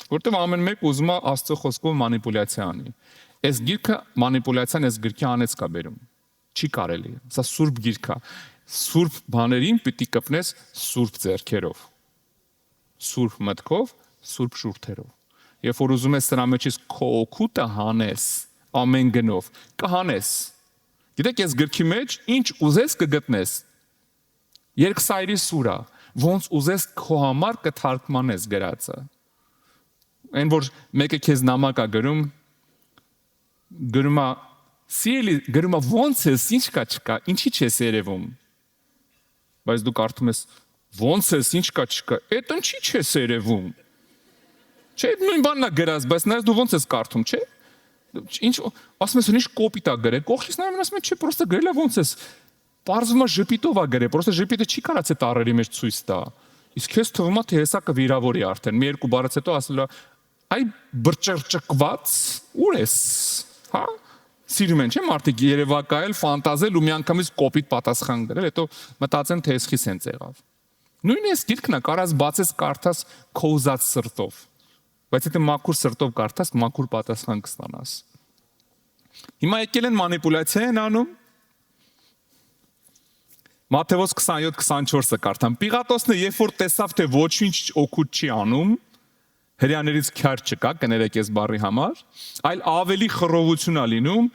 Որտեվ ամեն մեկ ուզում է Աստծո խոսքով մանիպուլյացիա անի։ Այս գիրքը մանիպուլյացիան այս գրքի անեց կա բերում։ Չի կարելի, սա սուրբ գիրք է։ Սուրբ բաներին պիտի կպնես սուրբ ձեռքերով։ Սուրբ մտքով, սուրբ շուրթերով։ Երբ որ ուզում ես սրա մեջից քո օգուտը հանես, ամեն գնով, կհանես։ Գիտեք, ես գրքի մեջ ինչ ուզես կգտնես։ Երկսայրի սուրա, ոնց ուզես քո համար կթարգմանես գրածը։ Այն որ մեկը քեզ նամակ է գրում է սիրելի, գրում է ոնց ես, ինչ կա չկա, ինչի չես երևում։ Բայց դու կարդում ես ոնց ես, ինչ կա չկա, այդ ինչի չես երևում։ Չէ, նույն բանն է գրած, բայց նայես դու ոնց ես կարդում, չէ։ Ինչ ասում ես, ինչ կոպիտ է գրել, կողքից նայում ասում ես, չէ, պրոստը գրել է ոնց ես։ Պարզվում է ժպիտով է գրել, պրոստը ժպիտը չի կարած այդ առերի մեջ ցույց տա։ Իսկ քեզ թվում է թե հեսա կվիրավորի արդեն։ Մի երկու բառից հետո ասել է, այ բրճրճկված, ուր ես, հա։ Սիրում են, չէ՞, մարդիկ երևակայել, ֆանտազել ու միանգամից կոպիտ պատասխան գրել, հետո մտածեն թե էսքի սենց եղավ։ Նույնիսկ գիրքն է, կարաս բացես կարդաս քո ուզած սրտով։ Բայց եթե մաքուր սրտով կարդաս, մաքուր պատասխան կստանաս։ Հիմա եկել են մանիպուլյացիա են անում։ Մատթեոս 27-24-ը կարդամ։ Պիղատոսն երբ որ տեսավ, թե ոչինչ օգուտ չի անում, հրյաներից քյար չկա, կներեք ես բառի համար, այլ ավելի խռովություն է լինում,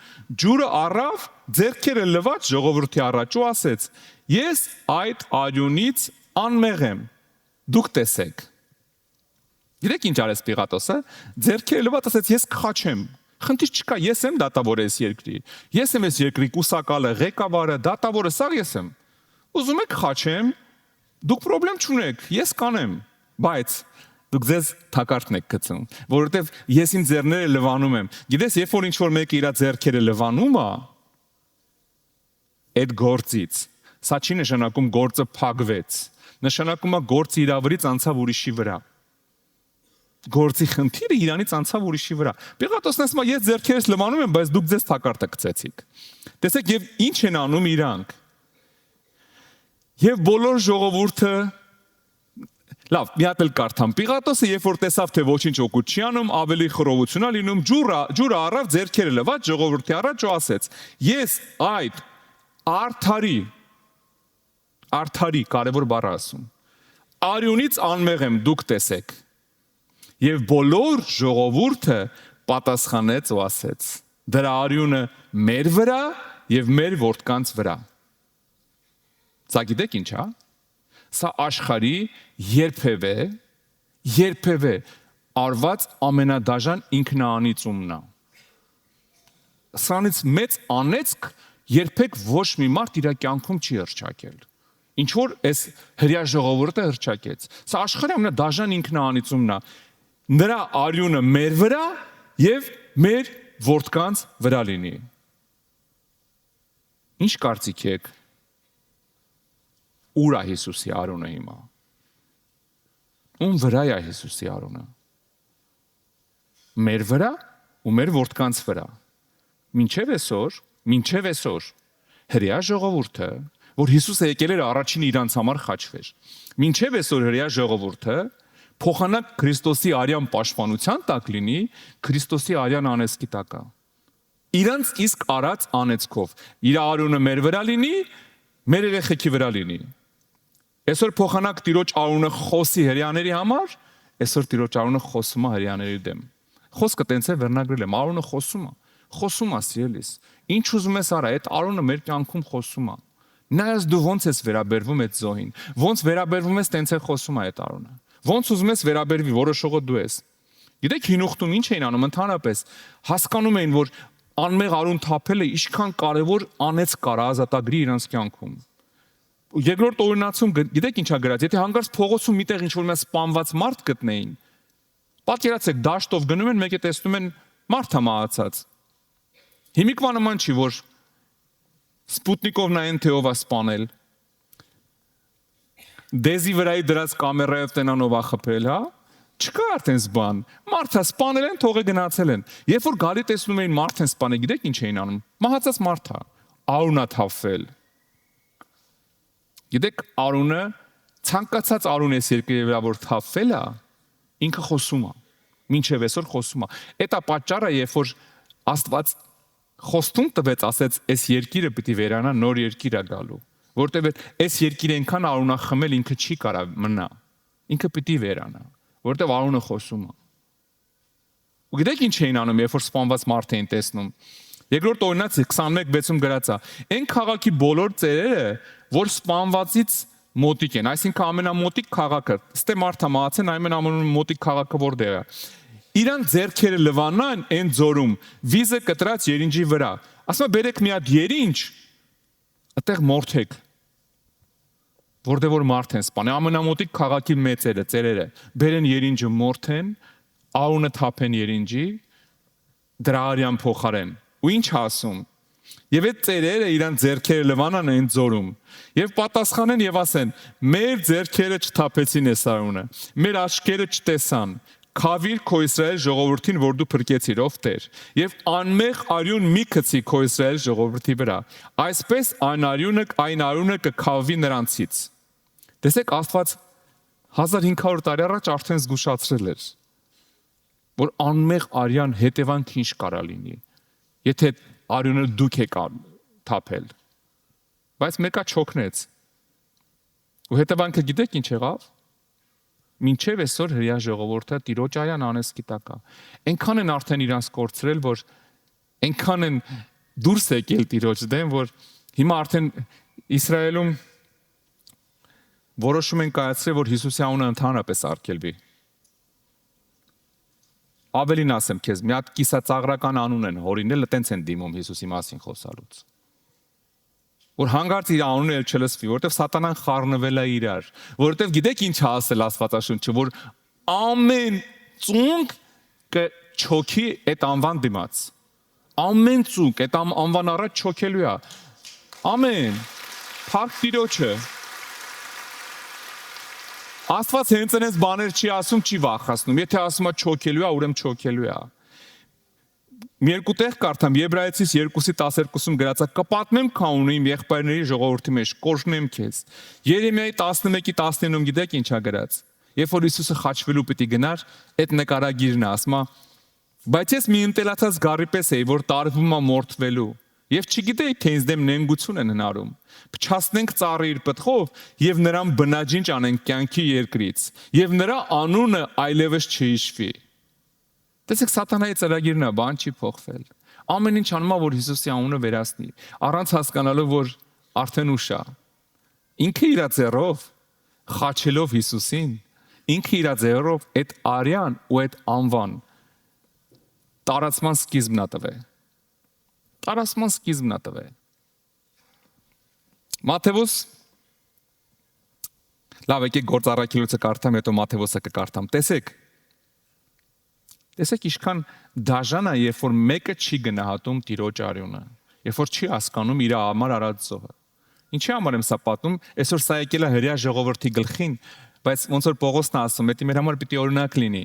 ջուրը առավ, ձեռքերը լվաց ժողովրդի առաջ ու ասեց. Ես այդ արյունից անմեղ եմ, դուք տեսեք։ Գիտեք ինչ արեց Պիղատոսը, ձեռքերը լվաց ասեց ես քաչեմ, խնդիր չկա, ես եմ դատավորը այս երկրի, ես եմ այս երկրի կուսակալը, ղեկավարը, դատավորը, սա ես եմ։ Ուզում եք քաչեմ, դուք խնդրեմ չունեք, ես կանեմ, բայց դուք ձեզ թակարդն եք գցում, որովհետև ես իմ ձեռները լվանում եմ։ Գիտես, երբ որ ինչ-որ մեկը իր ձեռքերը լվանում է, այդ գործից, սա չի նշանակում գործը փակվեց, նշանակում է գործը իր վրից անցավ ուրիշի վրա։ Գործի խնդիրը իրանից անցավ ուրիշի վրա։ Պիղատոսն ասում է, ես ձեռքերս լվանում եմ, բայց դուք ձեզ թակարդը գցեցիք։ Տեսեք, եւ ինչ են անում իրանք։ Եվ բոլոր ժողովուրդը Լավ, մի հատ էլ կարդամ։ Պիղատոսը երբ որ տեսավ թե ոչինչ օգուտ չի անում, ավելի խռովություն է լինում, ջուրը առավ, ձեռքերը լվաց ժողովրդի առաջ ու ասեց. Ես այդ արդարի կարևոր բառ ասում։ Արյունից անմեղ եմ, դուք տեսեք։ Եվ բոլոր ժողովուրդը պատասխանեց ու ասեց. Դրա արյունը մեր վրա եւ մեր որդկանց վրա։ Սա գիտեք ինչ է։ Սա աշխարհի երբևէ արված ամենադաժան ինքնաանիծումն է։ Սրանից մեծ անեծք երբեք ոչ մի մարդ իր կյանքում չի հռչակել։ Ինչ որ այս հրյա ժողովուրդը հռչակեց։ Սա աշխարհի ամենադաժան ինքնաանիծումն է։ Նրա արյունը մեր վրա եւ մեր որդկանց վրա լինի։ Ինչ կարծիք եք։ Ուր է Հիսուսի արյունը հիմա։ Ում վրա է Հիսուսի արյունը։ Մեր վրա ու մեր որդկանց վրա։ Մինչև այսօր հրյա ժողովուրդը, որ Հիսուսը եկել էր առաջին իրանց համար խաչվեր։ Մինչև այսօր հրյա ժողովուրդը փոխանակ Քրիստոսի արյան պաշտպանության տակ լինի, Քրիստոսի արյան անեծքի տակ է։ Իրանց իսկ արած անեծքով իր արյունը մեր վրա լինի, մեր երեխեքի վրա լինի։ Այսօր փոխանակ Տիրոջ արյունը խոսի հրյաների համար, այսօր Տիրոջ արյունը խոսում է հրյաների դեմ։ Խոսքը տենց է վերնագրել եմ, արյունը խոսում է սիրելիս։ Ինչ ուզում ես արա, այդ արյունը մեր կյանքում խոսում է։ Նայես դու ոնց ես վերաբերվում այդ զոհին, ոնց վերաբերվում ես տենց է խոսում է այդ արյունը։ Ոնց ուզում ես վերաբերվի, որոշողը դու ես։ Գիտեք հինուխտում ինչ էին անում ընդհանրապես, հասկանում էին, որ անմեղ արյուն թափելը ինչքան կարևոր անեց կար ազատագրի իրանց կյանքում։ Երկրորդ օրինացում գիտեք ինչա գրած, եթե հանգարց փողոցում միտեղ ինչ-որ մի սպանված մարդ գտնեին, պատկերացեք դաշտով գնում են, մեկը տեսնում են մարդ է մահացած։ Հիմիկվա նման չի, որ Սպուտնիկով նայեն թե ով է սպանել։ Դեզի վրայի դրած կամերայով տենանով է խփել, հա։ Չկա արդեն բան։ Մարդը սպանել են, թողը գնացել են։ Երբ որ գալի տեսնում էին մարդ են սպանել, գիտեք ինչ էին անում։ Մահացած մարդ է, արյունա թափվել։ Գիտեք, արյունը ցանկացած արյուն էս երկրի վրա որ թափվել է, ինքը խոսում է։ Մինչև այսօր խոսում է։ Էդ է պատճառը, երբ որ Աստված խոստում տվեց, ասեց, այս երկիրը պիտի վերանա, նոր երկիր է գալու։ Որտեւ այս երկիրը այնքան արունախմել ինքը չի կարա մնա։ Ինքը պիտի վերանա, որտեւ արունը խոսում է։ Ու գիտեք ինչ էին անում, երբ որ սպանված մարդ էին տեսնում։ Երկրորդ օրինացի 21:6-ում գրած է. Այն քաղաքի բոլոր ծերերը, որ սպանվածից մոտիկ են, այսինքն ամենամոտիկ քաղաքը, ստե մարդը մահացեն, ամենամոտիկ քաղաքը որտեղ է։ Իրան ձեռքերը լվանան այն ձորում, վիզը կտրած երինջի վրա։ Ասում է բերեք մի հատ երինջ, այդտեղ մորթեք։ Որտեղ որ մարդ են սպանել, ամենամոտիկ քաղաքի մեծերը, ծերերը, բերեն երինջը մորթեն, արունը թափեն երինջի, դրա արյան փոխարեն։ Ու ինչ ասում։ Եվ այդ ծերերը իրան ձեռքերը լվանան այն ձորում եւ պատասխանեն եւ ասեն. մեր ձեռքերը չթափեցին այս արունը, մեր աչքերը չտեսան, քավիր քո Իսրայել ժողովրդին, որ դու փրկեցիր, ով Տեր, եւ անմեղ արյուն մի գցի քո Իսրայել ժողովրդի վրա, այսպես այն արյունը կքավի նրանցից։ Տեսեք, Աստված 1500 տարի առաջ արդեն զգուշացրել էր, որ անմեղ արյան հետևանք ինչ կարա լինի, եթե արյունը դուք եք թափել, բայց մեկը չոքնեց։ Ու հետևանքը գիտեք ինչ եղավ։ Մինչև այսօր հրեա ժողովուրդը Տիրոջ արյան անեսքի տակ է։ Այնքան են արդեն իրանց կորցրել, որ այնքան են դուրս եկել Տիրոջ դեմ, որ հիմա արդեն Իսրայելում որոշում են կայացրել, որ Հիսուսի անունը ընդհանրապես արգելվի։ Ավելին ասեմ քեզ, մի հատ կիսածաղրական անուն են հորինել, տենց են դիմում Հիսուսի մասին խոսալուց։ Որ հանգարց իր անունը էլ չլսվի, որովհետև սատանան խառնվել է իրար, որովհետև գիտեք ինչ է ասել Աստվածաշունչը, որ ամեն ծունկ կչոքի այդ անվան դիմաց։ Ամեն ծունկ այդ անվան առաջ չոքելու է։ Ամեն։ Փառք Տիրոջը։ Աստված հենց այնպես բաներ չի ասում, չի վախացնում։ Եթե ասում է չոքելու է, ուրեմն չոքելու է։ Մի երկու տեղ կարդամ, Եբրայեցիս 2:12-ում գրած է. կպատմեմ քանունը իմ եղբայրների ժողովրդի մեջ, կորժնեմ քեզ։ Երեմիայի 11:19-ում գիտեք ինչ է գրած։ Երբ որ Հիսուսը խաչվելու պիտի գնար, այդ նկարագիրն է, ասում է. բայց ես մի ընտելացած գառի պես էի, որ տարվում է մորթվելու։ Եվ չգիտեի, թե ինձ դեմ նենգություն են հնարում։ Փչացնենք ծառը իր պտղով եւ նրան բնաջինջ անենք կյանքի երկրից, եւ նրա անունը այլևս չհիշվի։ Տեսեք, սատանայի ծրագիրն է, բան չի փոխվել։ Ամեն ինչ անում է, որ Հիսուսի անունը վերացնի, առանց հասկանալու, որ արդեն ուշ է։ Ինքը իր ձեռով խաչելով Հիսուսին, ինքը իր ձեռով այդ արյան ու այդ անվան տարածման սկիզբն է տվել։ Տարածման սկիզբն է տվել։ Մատթեոս լավ եկեք գործառաքելոցը կարդամ, հետո Մատթեոսը կկարդամ։ Տեսեք ինչքան դաժան է, երբ որ մեկը չի գնահատում Տիրոջ արյունը, երբ որ չի հասկանում իր համար արած զոհը։ Ինչի համար եմ սա պատմում, այսօր սա եկել է հրեա ժողովրդի գլխին, բայց ոնց որ Պողոսն է ասում, դա մեր համար պիտի օրինակ լինի,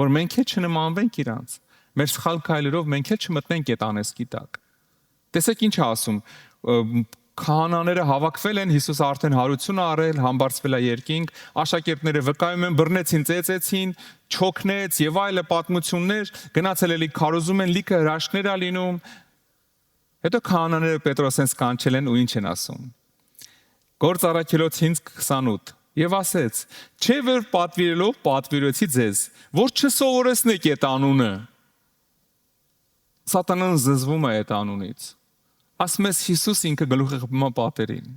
որ մենք էլ չնմանվենք իրանց, մեր սխալ քայլերով մենք էլ չմտնենք այդ անեսքի տակ։ Տեսեք ինչ է ասում, քահանաները հավաքվել են, Հիսուսը արդեն հարություն է արել, համբարձվել է երկինք, աշակերտները վկայում են, բռնեցին, ծեծեցին, չոքնեց եւ այլ պատմություններ, գնացել էլի քարոզում են, լիքը հրաշքներ է լինում։ Հետո քահանաները Պետրոսին սկանչել են ու ինչ են ասում։ Գործ առաքելոց 5:28 եւ ասեց. չէ որ պատվիրելով պատվիրեցի ձեզ, որ չսովորեցնեք այդ անունը։ Սատանան զզվում է այդ անունից։ Ասում ես Հիսուս ինքը գլուխը խփում է պատերին։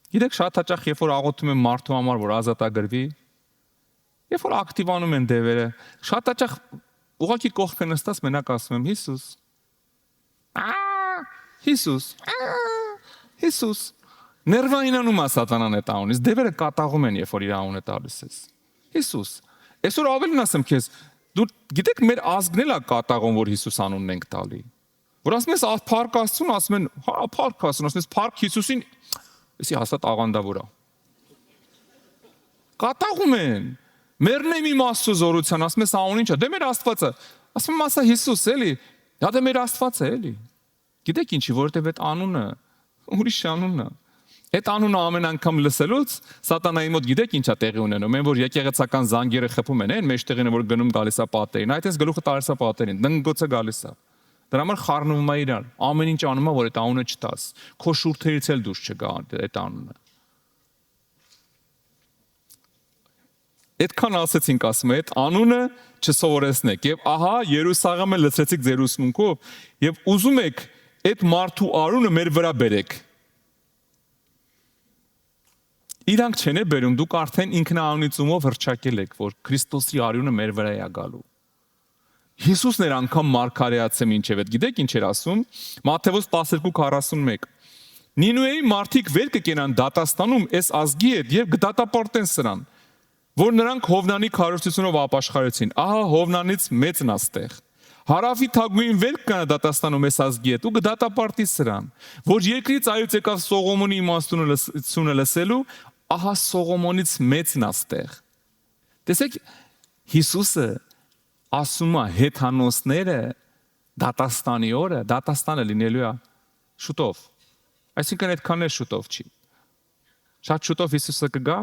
Գիտեք, շատ հաճախ երբ որ աղոթում են մարդու համար, որ ազատագրվի, երբ որ ակտիվանում են դևերը, շատ հաճախ ուղղակի կողքը նստած մենակ ասում եմ Հիսուս։ Հիսուս։ Հիսուս։ Ներվայինանում է սատանան այդ անունից, դևերը կատաղում են, երբ որ իր անունը տալիս ես։ Հիսուս։ Այսօր ավելին ասեմ քեզ, դու գիտեք մեր ազգն էլ է կատաղում, որ Հիսուս անունն ենք տալի։ Որ ասում ես փառք Աստծուն, ասում են, հա, փառք Աստծուն, ասում ես փառք Հիսուսին, էսի հաստատ աղանդավոր է։ Կատաղում են։ Մերնեմ իմ Աստծո զորության, ասում ես անուն ինչ է, դե մեր Աստվածը, ասում եմ ասա Հիսուս էլի, դա դե մեր Աստվածը էլի։ Գիտեք ինչի, որովհետև այդ անունը ուրիշ անունն է։ Այդ անունը ամեն անգամ լսելուց սատանայի մոտ գիտեք ինչ է տեղի ունենում, այն որ եկեղեցական զանգերը խփում են, այն մեջտեղին որ գնում գալիս է պատերին, այդ էս գլուխը տալիս է պատերին, դնգոցը գալիս է։ Դրա համար խառնվում է իրար։ Ամեն ինչ անում է, որ այդ անունը չտաս։ Քո շուրթերից էլ դուրս չգա այդ անունը։ Այդքան ասեցինք, ասում է, այդ անունը չսովորեցնեք։ Եվ ահա Երուսաղեմը լցրեցիք ձեր ուսմունքով եւ ուզում եք այդ մարդու արունը մեր վրա բերեք։ Իրանք չեն բերում, դուք արդեն ինքնաանունիցումով հռչակել եք, որ Քրիստոսի արյունը մեր վրա է գալու։ Հիսուսն էր անգամ մարգարեացել մինչև այդ, գիտեք ինչ էր ասում, Մատթեոս 12:41։ Նինուեի մարդիկ վեր կկենան դատաստանում այս ազգի հետ եւ կդատապարտեն սրան, որ նրանք Հովնանի քարոզությունով ապաշխարեցին։ Ահա Հովնանից մեծն աստեղ։ Հարավի թագուհին վեր կգնա դատաստանում այս ազգի հետ ու կդատապարտի սրան, որ երկրից այուց եկավ Սողոմոնի իմաստությունը լսելու, ահա Սողոմոնից մեծն աստեղ։ Տեսեք, Հիսուսը ասում է հեթանոսները դատաստանի օրը, դատաստանը լինելու է շուտով։ Այսինքն այդքան էլ շուտով չի։ Շատ շուտով Հիսուսը կգա,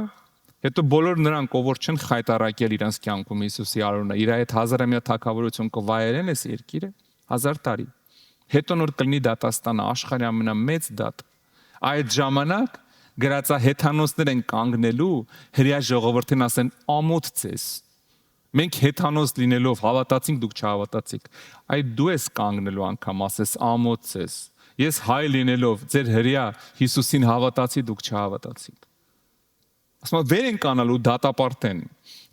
հետո բոլոր նրանք, ով որ չեն խայտարակել իրենց կյանքում Հիսուսի արունը, իր այդ 1000-ամյա թագավորություն կվայելեն այս երկիրը 1000 տարի։ Հետո նոր կլինի դատաստանը, աշխարհի ամենամեծ դատ։ Այդ ժամանակ գրածա հեթանոսներ են կանգնելու, հրեա ժողովրդին ասեն ամոթ ձեզ։ Մենք հեթանոս լինելով հավատացինք, դուք չհավատացիք։ Այդ դու ես կանգնելու անգամ ասես ամոթ ձեզ։ Ես հայ լինելով ձեր հրեա Հիսուսին հավատացի, դուք չհավատացիք։ Ասում եմ վեր են կանալու դատապարտեն։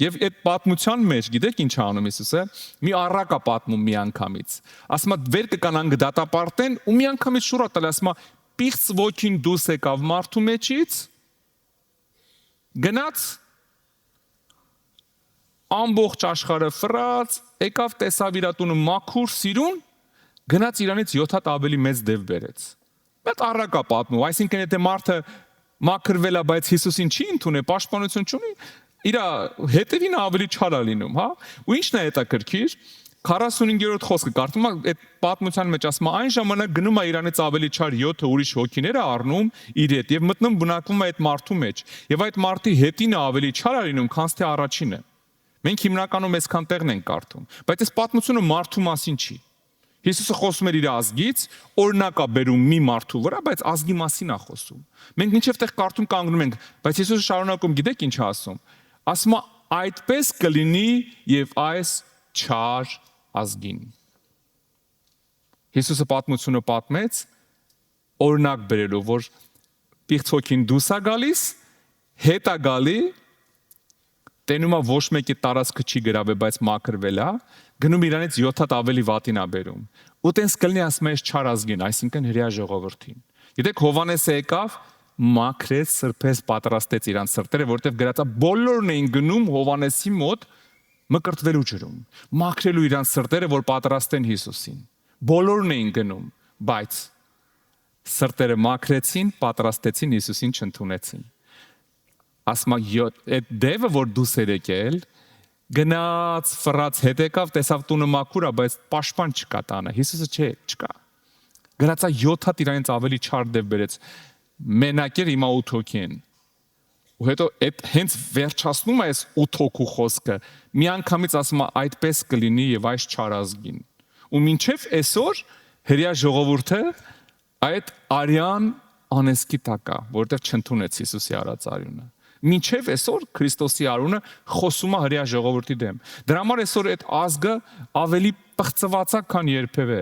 Եվ այդ պատմության մեջ, գիտեք ինչ անում Հիսուսը, մի առակա պատմում մի անգամից։ Ասում եմ վեր կկանան դատապարտեն ու մի անգամից շուռ տալ, ասում եմ պիղծ ոգին դուրս եկավ մարդու մեջից, գնաց ամբողջ աշխարհը ֆրած, եկավ տեսավ իր տունը մաքուր սիրուն, գնաց իրանից 7 հատ ավելի մեծ դև բերեց։ Բայց առակա պատմում, այսինքն եթե մարդը մաքրվել է, բայց Հիսուսին չի ընդունել, պաշտպանություն չունի, իր հետևին ավելի չար է լինում, հա։ Ու ի՞նչն է հետաքրքիր, 45-րդ խոսքը կարդում եմ, այդ պատմության մեջ ասում է, այն ժամանակ գնում է իրանից ավելի չար 7 ուրիշ հոգիները առնում իր հետ եւ մտնում բնակվում է այդ մարդու մեջ։ Եվ այդ մարդի հետինը ավելի չար է լինում, քան թե առաջինը։ Մենք հիմնականում այսքան տեղն ենք կարդում, բայց այս պատմությունը մարդու մասին չի։ Հիսուսը խոսում էր իր ազգից, օրինակ է բերում մի մարդու վրա, բայց ազգի մասին է խոսում։ Մենք մինչև տեղ կարդում կանգնում ենք, բայց Հիսուսը շարունակում գիտեք ինչ է ասում։ Ասում է այդպես կլինի եւ այս չար ազգին։ Հիսուսը պատմությունը պատմեց օրինակ բերելով, որ պիղծ հոգին դուրս է գալիս, հետ է գալի, տենում է ոչ մեկի տարածքը չի գրավել, բայց մաքրվել է, գնում իրանից 7 հատ ավելի վատին է բերում։ Ու տենց կլինի ասում է չար ազգին, այսինքն հրեա ժողովրդին։ Գիտեք Հովանեսը եկավ, մաքրեց, սրբեց, պատրաստեց իրանց սրտերը, որովհետև գրածա բոլորն էին գնում Հովանեսի մոտ մկրտվելու ջրում, մաքրելու իրանց սրտերը, որ պատրաստեն Հիսուսին։ Բոլորն էին գնում, բայց սրտերը մաքրեցին, պատրաստեցին, Հիսուսին չընդունեցին։ Ասма այդ դևը որ դուս էր եկել գնաց ֆրած հետ եկավ տեսավ տունը մաքուր է բայց պաշտպան չկա տանը Հիսուսը չկա գրածա 7 հատ իրանից ավելի չար դև բերեց մենակ էր հիմա 8 հոգի են ու հետո այդ հենց վերջացնում է այս 8 հոգու խոսքը մի անգամից ասում է այդպես կլինի եւ այս չար ազգին ու մինչեւ այսօր հրեա ժողովուրդը այդ արյան անեսքի տակ է որտեղ չընդունեց Հիսուսի արած արյունը Մինչև այսօր Քրիստոսի արունը խոսում է հրեա ժողովրդի դեմ։ Դրա համար այսօր այդ ազգը ավելի պղծված է, քան երբևէ։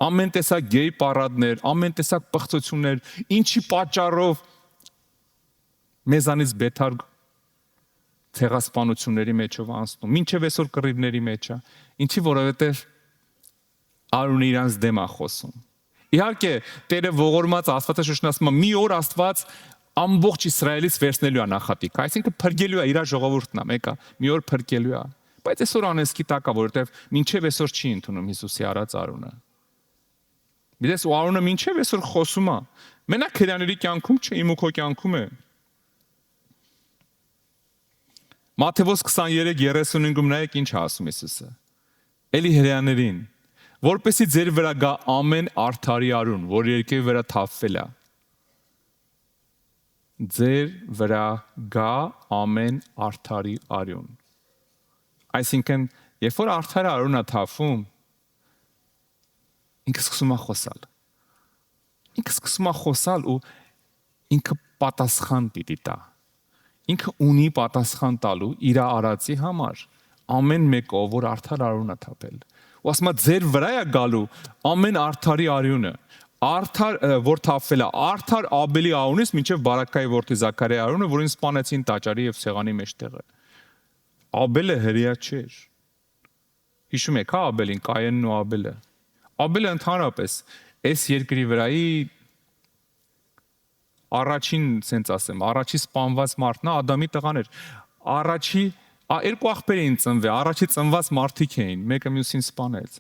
Ամեն տեսակ գեյ պարադներ, ամեն տեսակ պղծություններ, ինչի պատճառով մեզանից բետար ցեղասպանությունների մեջով անցնում։ Մինչև այսօր կռիվների մեջ է։ Ինչի որովհետև արունը իրանց դեմ է խոսում։ Իհարկե, Տերը ողորմած Աստվածաշունչն ասում է՝ մի օր Աստված ամբողջ Իսրայելից վերցնելու է նախատիկ, այսինքն փրկելու է իր ժողովուրդն է, մեկը մի օր փրկելու է, բայց այսօր անեսքի տակ է, որովհետև մինչև այսօր չի ընդունում Հիսուսի արած արունը։ Գիտես, ու արունը մինչև այսօր խոսում է, մենակ հրեաների կյանքում չէ, իմ ու քո կյանքում է։ Մատթեոս 23:35-ում նայեք ինչ ասում Հիսուսը։ Էլի հրեաներին, որպեսզի ձեր վրա գա ամեն արդարի արուն, որ երկրի վրա թափվել է։ Ձեր վրա գա ամեն արդարի արյուն։ Այսինքն, երբ որ արդարը արյունը թափվում, ինքը սկսում է խոսալ։ Ինքը սկսում է խոսալ ու ինքը պատասխան պիտի տա։ Ինքը ունի պատասխան տալու իր արածի համար։ Ամեն մեկով, որ արդար արյուն է թափել։ Ու ասում է ձեր վրա է գալու ամեն արդարի արյունը։ Արդար որ թափվել է, արդար Աբելի արյունից մինչև Բարակայի որդի Զաքարիայի արյունը, որին սպանեցին տաճարի եւ սեղանի մեջտեղը։ Աբելը հրեա չէր։ Հիշում եք, հա, Աբելին, Կայենն ու Աբելը։ Աբելը ընդհանրապես այս երկրի վրայի առաջին, ասենց ասեմ, առաջի սպանված մարդն է, Ադամի տղան էր։ Առաջի երկու աղբեր էին ծնվել, առաջի ծնված մարդիկ էին, մեկը մյուսին սպանեց։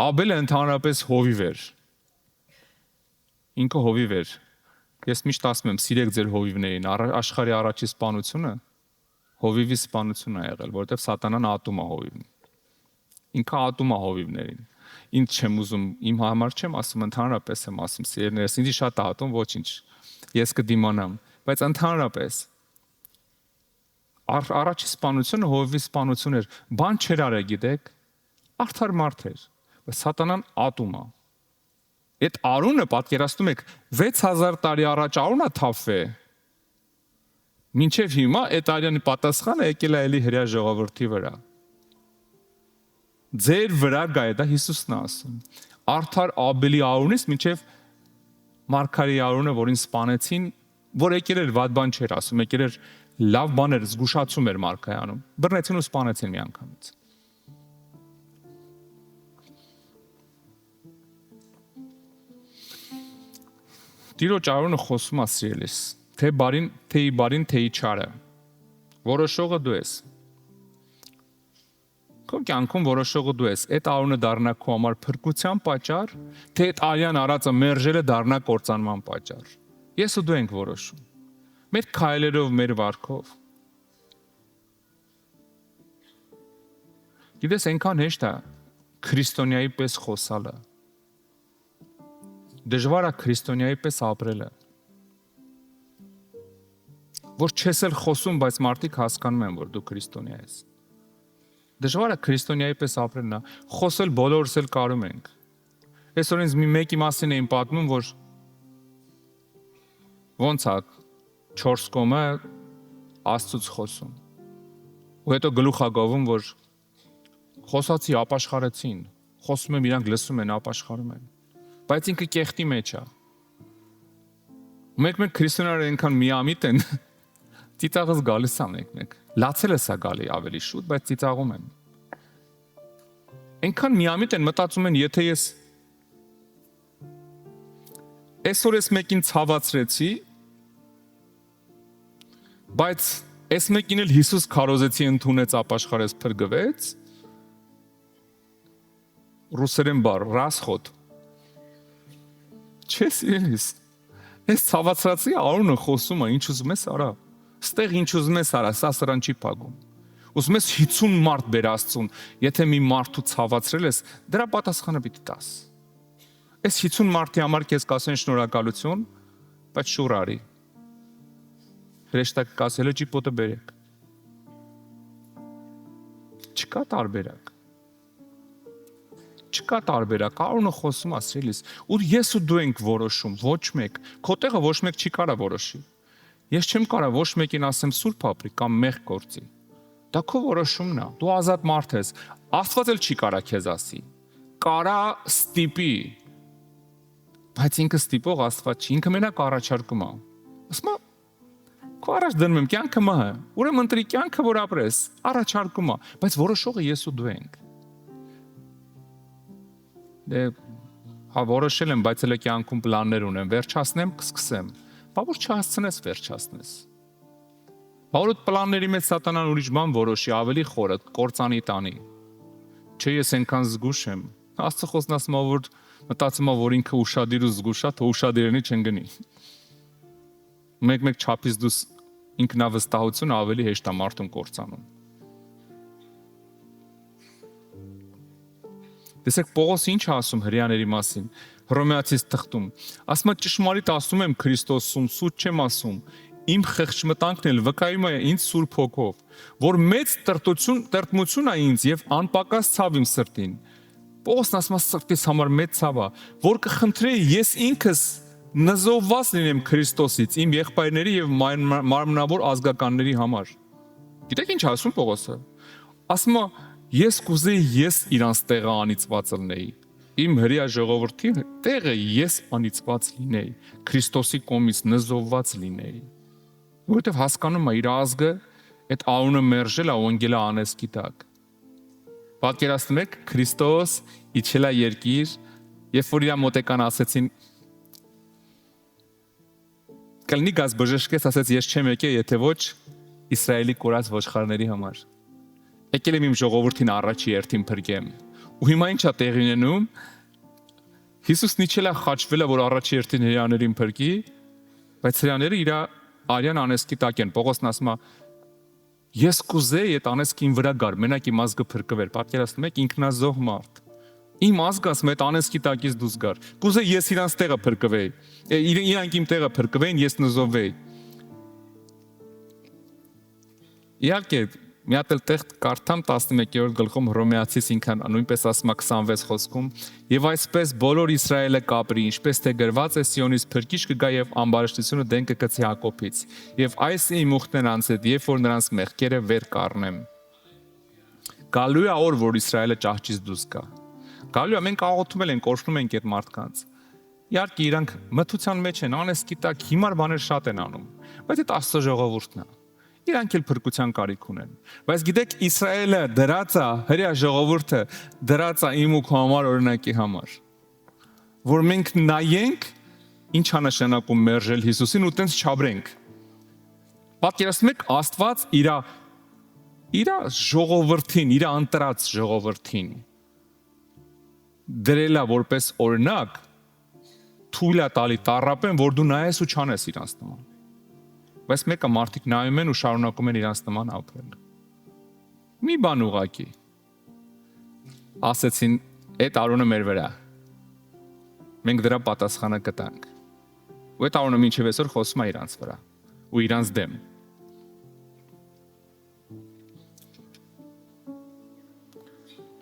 Աբելը ընդհանրապես հովիվ էր։ Ինքը հովիվ էր։ Ես միշտ ասում եմ, սիրեք ձեր հովիվներին, աշխարհի առաջի սպանությունը հովիվի սպանությունն է եղել, որովհետև սատանան ատում է հովիվին։ Ինքը ատում է հովիվներին։ Ինչ չեմ ուզում, իմ համար չեմ ասում, ընդհանրապես եմ ասում, սիրելիներս, ինձ շատ է ատում, ոչինչ։ Ես կդիմանամ, բայց ընդհանրապես առաջի սպանությունը հովիվի սպանություն էր, բան չեր արել, գիտեք, արդար մարդ էր, բայց սատանան ատում է։ Այդ արյունը, պատկերացնում եք, 6000 տարի առաջ արյունը թափվել։ Մինչև հիմա այդ արյանի պատասխանը եկել է էլի հրեա ժողովրդի վրա։ Ձեր վրա գա է, դա Հիսուսն է ասում։ Արդար Աբելի արյունից մինչև Մարգարիի արյունը, որին սպանեցին, որ եկել էր վատ բան չէր ասում, եկել էր լավ բաներ, զգուշացում էր Մարգարյանում։ Բռնեցին ու սպանեցին միանգամից։ Տիրոջ արյունը խոսում է սիրելիս, թե բարին, թե չարը։ Որոշողը դու ես։ Քո կյանքում որոշողը դու ես։ Այդ արյունը դառնա քո համար փրկության պատճառ, թե այդ արյան արածը մերժելը դառնա կործանման պատճառ։ Ես ու դու ենք որոշում։ Մեր քայլերով, մեր վարքով։ Գիտես, այնքան հեշտ է քրիստոնյայի պես խոսալը։ Դժվար է քրիստոնյայի պես ապրելը։ Որ չես էլ խոսում, բայց մարդիկ հասկանում են, որ դու քրիստոնյա ես։ Դժվար է քրիստոնյայի պես ապրելն է, խոսել բոլորս էլ կարում ենք։ Այսօր ինձ մի մեկի մասին էին պատմում, որ ոնց է 4 կոմը Աստծուց խոսում։ Ու հետո գլուխ է գովում, որ խոսացի ապաշխարեցին, խոսում եմ, իրանք լսում են, ապաշխարում են։ Բայց ինքը կեղտի մեջ է։ Մեկ քրիստոնյաները այնքան միամիտ են, ծիծաղս գալիս է մեկ։ Լացելս է գալի ավելի շուտ, բայց ծիծաղում են։ Այնքան միամիտ են, մտածում են, եթե ես այսօր ես մեկին ցավացրեցի, բայց այս մեկին էլ Հիսուս քարոզեցի, ընդունեց, ապաշխարեց, փրկվեց։ Ռուսերեն բառ, ռասխոտ։ Չես իրենից, ես ցավացրացի արյունը խոսում է, ինչ ուզում ես արա, ստեղ ինչ ուզում ես արա, սա սրան չի փակում, ուզում ես 50 մարդ բեր Աստծուն, եթե մի մարդու ցավացրել ես, դրա պատասխանը պիտի տաս, այս 50 մարդի համար քեզ կասեն շնորհակալություն, բայց շուռ արի, հրեշտակը կասել է ճիպոտը բերեք, չկա տարբերակ, չկա տարբերակ, արյունը խոսում է սիրելիս, ու ես ու դու ենք որոշում, ոչ մեկ, քո տեղը ոչ մեկ չի կարա որոշի։ Ես չեմ կարա ոչ մեկին ասեմ սուրբ ապրի կամ մեղք գործի։ Դա քո որոշումն է, դու ազատ մարդ ես, Աստված էլ չի կարա քեզ ասի։ Կարա ստիպի, բայց ինքը ստիպող Աստված չի, ինքը մենակ առաջարկում է։ Ասում է, քո առաջ դնում եմ կյանքը մահը, ուրեմն ընտրի կյանքը, որ ապրես, առաջարկում է, բայց որոշողը ես ու դու ենք։ Դե հա որոշել եմ, բայց էլ կյանքում պլաններ ունեմ, վերջացնեմ, կսկսեմ։ Բա որ չհասցնես վերջացնես։ Բա որ պլանների մեջ սատանան ուրիշ բան որոշի, ավելի խորը, կործանի տանի։ Չէ, ես այնքան զգուշ եմ։ Աստծո խոսքն ասում է, որ մտածում է, որ ինքը ուշադիր ու զգուշ է, թող ուշադիրենի չընկնի։ Մեկ չափից դուս ինքնավստահությունը ավելի հեշտ է մարդուն կործանում։ Տեսեք Պողոս ինչ է ասում հրեաների մասին, Հռոմեացիս թղթում։ Ասում է ճշմարիտ ասում եմ Քրիստոսում, սուտ չեմ ասում։ Իմ խեղճմտանքն էլ վկայում է ինձ Սուրբ Հոգով, որ մեծ տրտմություն է ինձ եւ անպակաս ցավ իմ սրտին։ Պողոսն ասում է սրտիս համար մեծ ցավ է, որ կխնդրեի ես ինքս նզովված լինեմ Քրիստոսից, իմ եղբայրների եւ մարմնավոր ազգականների համար։ Գիտեք ինչ ասում Պողոսը։ Ասում է ես կուզեի ես իրանց տեղը անիծված լինեի։ Իմ հրեա ժողովրդի տեղը ես անիծված լինեի, Քրիստոսի կողմից նզովված լինեի։ Որովհետև հասկանում է իր ազգը այդ անունը մերժել է Օնգելա անեսքի տակ։ Պատկերացնում եք Քրիստոս իջել է երկիր, երբ որ իր մոտեկան ասեցին կլինի գազ բժշկես ասեց ես չեմ եկել եթե ոչ Իսրայելի կորած ոչխարների համար։ Եկել եմ իմ ժողովրդին առաջի երթին փրկեմ։ Ու հիմա ի՞նչ է տեղի ունենում։ Հիսուսն իջել է խաչվել է որ առաջի երթին հրեաներին փրկի, բայց հրեաները իր արյան անեսքի տակ են։ Պողոսն ասում է ես կուզեի այդ անեսքին վրա գար, մենակ իմ ազգը փրկվեր։ Պատկերացնում եք ինքնազոհ մարդ։ Իմ ազգը ասում է այդ անեսքի տակից դուրս գար։ Կուզեի ես իրանց տեղը փրկվեի։ Իրանք իմ տեղը փրկվեին, ես նզովվեի։ Իհարկե մի հատ էլ տեղ կարդամ 11-րդ գլխում Հռոմեացիս ինքան նույնպես ասում է 26 խոսքում եւ այսպես բոլոր Իսրայելը կապրի ինչպես թե գրված է Սիոնից փրկիչ կգա եւ ամբարշտությունը դեն կգցի Հակոբից եւ այս իմ ուխտն անցեդ երբ որ նրանց մեղքերը վեր կառնեմ գալու է օր որ Իսրայելը ճահճից դուրս գա գալու է մենք աղոթում ենք օրհնում ենք այդ մարդկանց իհարկե իրանք մթության մեջ են անեսքի տակ հիմար բաներ շատ են անում բայց այդ Աստծո ժողովուրդն է Իրանք էլ փրկության կարիք ունեն։ Բայց գիտեք Իսրայելը դրած է, հրեա ժողովուրդը դրած է իմ ու քո համար օրինակի համար։ Որ մենք նայենք ինչ է նշանակում մերժել Հիսուսին ու տենց չաբրենք։ Պատկերացնում եք Աստված իր ժողովրդին, իր ընտրած ժողովրդին դրելա որպես օրինակ թույլ է տալի տառապեն, որ դու նայես ու չանես իրանց նման։ Բայց մեկը մարդիկ նայում են ու շարունակում են իրանց նման ապրել։ Մի բան ուղակի։ Ասեցին, այդ արոնը մեր վրա։ Մենք դրա պատասխանը կտանք։ Ու այդ արոնը մինչև այսօր խոսում է իրանց վրա ու իրանց դեմ։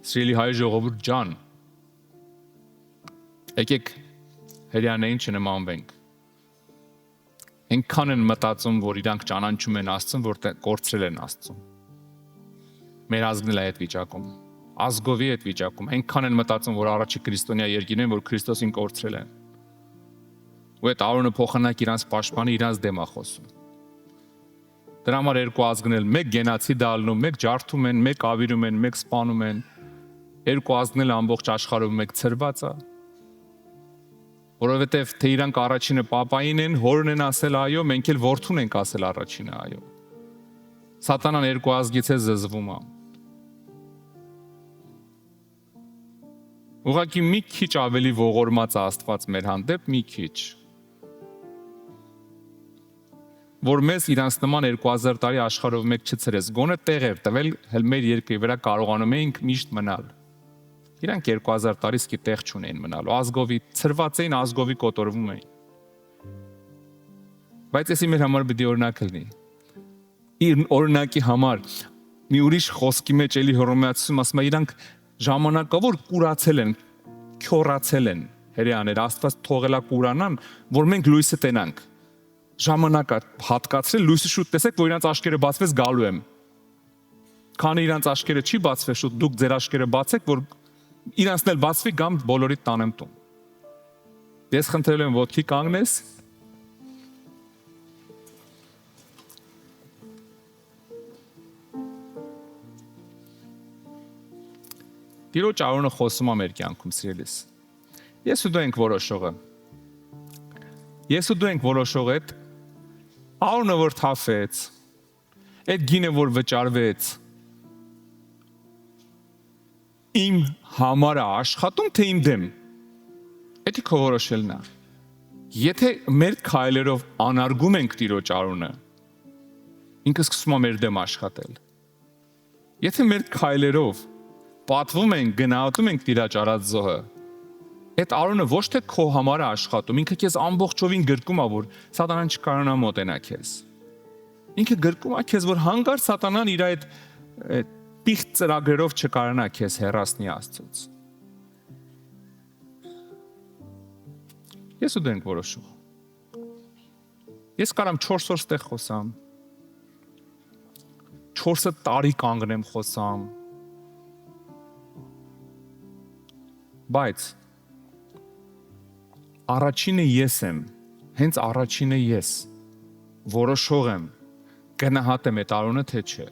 Սիրելի հայ ժողովուրդ ջան, եկեք հրեաներին չնմանվենք։ Այնքան են մտածում, որ իրանք ճանաչում են Աստծուն, որ կորցրել են Աստծուն։ Մեր ազգն էլ է այդ վիճակում, ազգովի այդ վիճակում, այնքան են մտածում, որ առաջի քրիստոնյա երկիրն են, որ Քրիստոսին կորցրել են։ Ու այդ արոնը փոխանակ իրանց պաշտպանի իրանց դեմ է խոսում։ Դրա համար երկու ազգն էլ մեկ գենոցիդ ալնում, մեկ ջարդում են, մեկ ավիրում են, մեկ սպանում են։ Երկու ազգն էլ ամբողջ աշխարհում մեկ ցրված է։ Որովհետև թե իրանք առաջինը պապային են, հորն են ասել այո, մենք էլ որդուն ենք ասել առաջինը այո։ Սատանան երկու ազգից է զզվում է։ Ուղղակի մի քիչ ավելի ողորմած է Աստված մեր հանդեպ, մի քիչ։ Որ մեզ իրանց նման 2000 տարի աշխարհով մեկ չցրես, գոնե տեղեր տվել, հել մեր երկրի վրա կարողանում էինք միշտ մնալ։ Իրանք 2000 տարի սկի տեղ չունեն մնալու, ազգովի ցրված էին, ազգովի կոտորվում էին։ Բայց էսի մեր համար պիտի օրինակ լինի։ Իր օրինակի համար մի ուրիշ խոսքի մեջ էլի Հռոմեացիում ասում է իրանք ժամանակավոր կուրացել են, քյորացել են հրեաներ, Աստված թողելա կուրանան, որ մենք լույսը տենանք։ Ժամանակը հատկացրել, լույսը շուտ տեսեք, որ իրանց աչքերը բացվեց գալու եմ։ Քանի իրանց աչքերը չի բացվել շուտ, դուք ձեր աչքերը բացեք, որ իրանցն էլ բացվի կամ բոլորիդ տանեմ տուն։ Ես խնդրել եմ ոտքի կանգնես։ Տիրոջ արոնը խոսում է մեր կյանքում, սիրելիս։ Ես ու դու ենք որոշողը։ Ես ու դու ենք որոշողը այդ արոնը որ թափվեց, այդ գինը որ վճարվեց, իմ համար է աշխատում, թե իմ դեմ։ Էդի քո որոշելն է։ Եթե մեր քայլերով անարգում ենք Տիրոջ արոնը, ինքը սկսում է մեր դեմ աշխատել։ Եթե մեր քայլերով պատվում ենք, գնահատում ենք Տիրոջ արած զոհը, այդ արոնը ոչ թե քո համար է աշխատում, ինքը քեզ ամբողջովին գրկում է, որ սատանան չկարանա մոտենա քեզ։ Ինքը գրկում է քեզ, որ հանգար սատանան իր այդ պիղծ ծրագրերով չկարանա քեզ հեռացնի Աստծուց։ Ես ու դու ենք որոշում։ Ես կարամ 4 օր ստեղ խոսամ, 4 տարի կանգնեմ խոսամ, բայց առաջինը ես եմ, հենց առաջինը ես, որոշող եմ, գնահատեմ այդ արոնը թե չէ։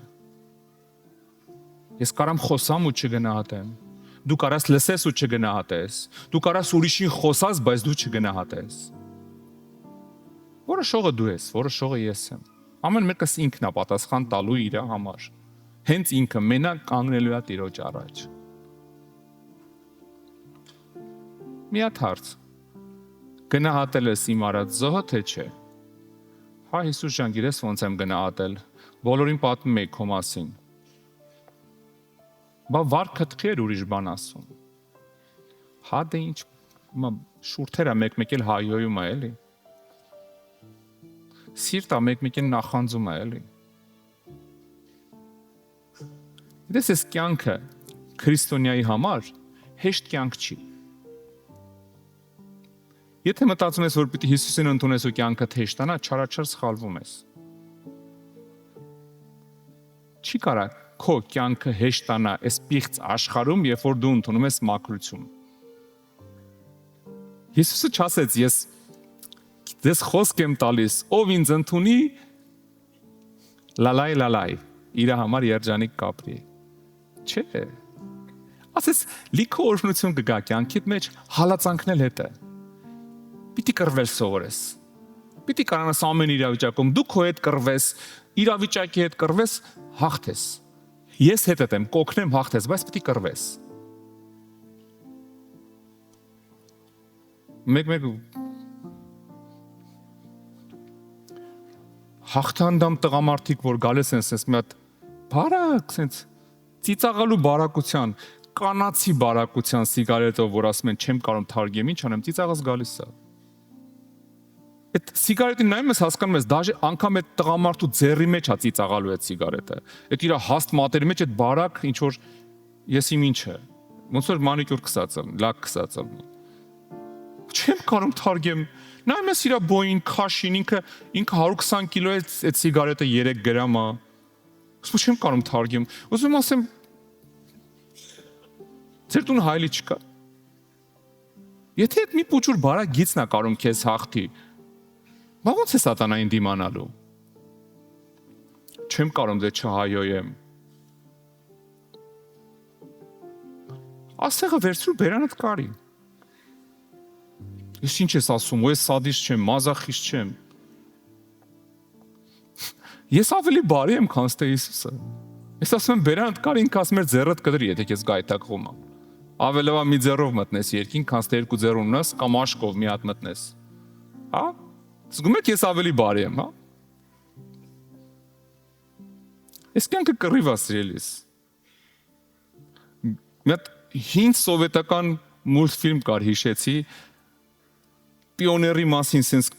Ես կարամ խոսամ ու չգնահատեմ, դու կարաս լսես ու չգնահատես, դու կարաս ուրիշին խոսաս, բայց դու չգնահատես։ Որոշողը դու ես, որոշողը ես եմ։ Ամեն մեկս ինքն է պատասխան տալու իր համար։ Հենց ինքը մենակ կանգնելու է Տիրոջ առաջ։ Մի հատ հարց։ Գնահատել ես իմ արած զոհը թե չէ։ Հա Հիսուս ջան, գիտես ոնց եմ գնահատել։ Բոլորին պատմում եի քո մասին։ Բա վարքը թխեր ուրիշ բան ասում։ Հա դե ինչ շուրթերը մեկ-մեկ էլ հայոյում է էլի։ Սիրտը մեկ-մեկ էլ նախանձում է էլի։ Դες էս կյանքը քրիստոնյայի համար հեշտ կյանք չի։ Եթե մտածում ես, որ պիտի Հիսուսին ընդունես ու կյանքը հեշտանա, չարաչար սխալվում ես։ Չի կարա քո կյանքը հեշտանա այս պիղծ աշխարհում, երբ որ դու ընդունում ես մաքրություն։ Հիսուսը չասեց, ես դες խոսք եմ տալիս, ով ինձ ընդունի, լալայ, իր համար երջանիկ կապրի։ Չէ։ Ասես լիքը օրհնություն կգա կյանքիդ մեջ, հալածանքն էլ հետը։ Պիտի կռվել սովորես։ Պիտի կարողանաս ամեն իրավիճակում դու քո հետ կռվես, իրավիճակի հետ կռվես, հաղթես։ Ես հետդ եմ, կօգնեմ հաղթես, բայց պիտի կռվես։ Մեկ հաղթանդամ տղամարդիկ, որ գալիս են sense մի հատ բարակ, sense ծիծաղալու բարակության, կանացի բարակության սիգարետով, որ ասում են չեմ կարող թարգեմ, ինչ անեմ, ծիծաղս գալիս է։ Այդ սիգարետին նայում ես, հասկանում ես, դաժե անգամ այդ տղամարդու ձեռի մեջ է ծիծաղալու այդ սիգարետը։ Այդ իր հաստ մատերի մեջ այդ բարակ ինչ որ ես իմ ինչը։ Ոնց որ մանիկյուր քսած եմ, լակ քսած եմ։ Չեմ կարող թարգեմ։ Նայում ես իր բոյին, քաշին, ինքը 120 կիլո է այդ սիգարետը 3 գրամ է։ Ոսում չեմ կարող թարգեմ։ Ուզում ասեմ ձեր տուն հայլի չկա։ Եթե այդ մի փոքր բարակ գիծն է կարող քեզ հաղթի, բա ոնց է սատանային դիմանալու։ Չեմ կարող դե չհայոյեմ։ Աստեղը վերցրու բերանդ կարի։ Ես ինչ ես ասում, ու ես սադիստ չեմ, մազախիստ չեմ։ Ես ավելի բարի եմ, քան ստե Հիսուսը։ Ես ասում եմ բերանդ կարի, ինքը ասում էր ձեռդ կդրի, եթե քեզ գայթակղում է։ Ավելովա մի ձեռով մտնես երկին, քան ստե երկու ձեռ ունես, կամ աշկով մի հատ մտնես։ Հա? Զգում եք ես ավելի բարի եմ, հա։ Ես կյանքը կռիվ է սիրելիս։ Մի հատ հին սովետական մուլտֆիլմ կար, հիշեցի, պիոների մասին, սենց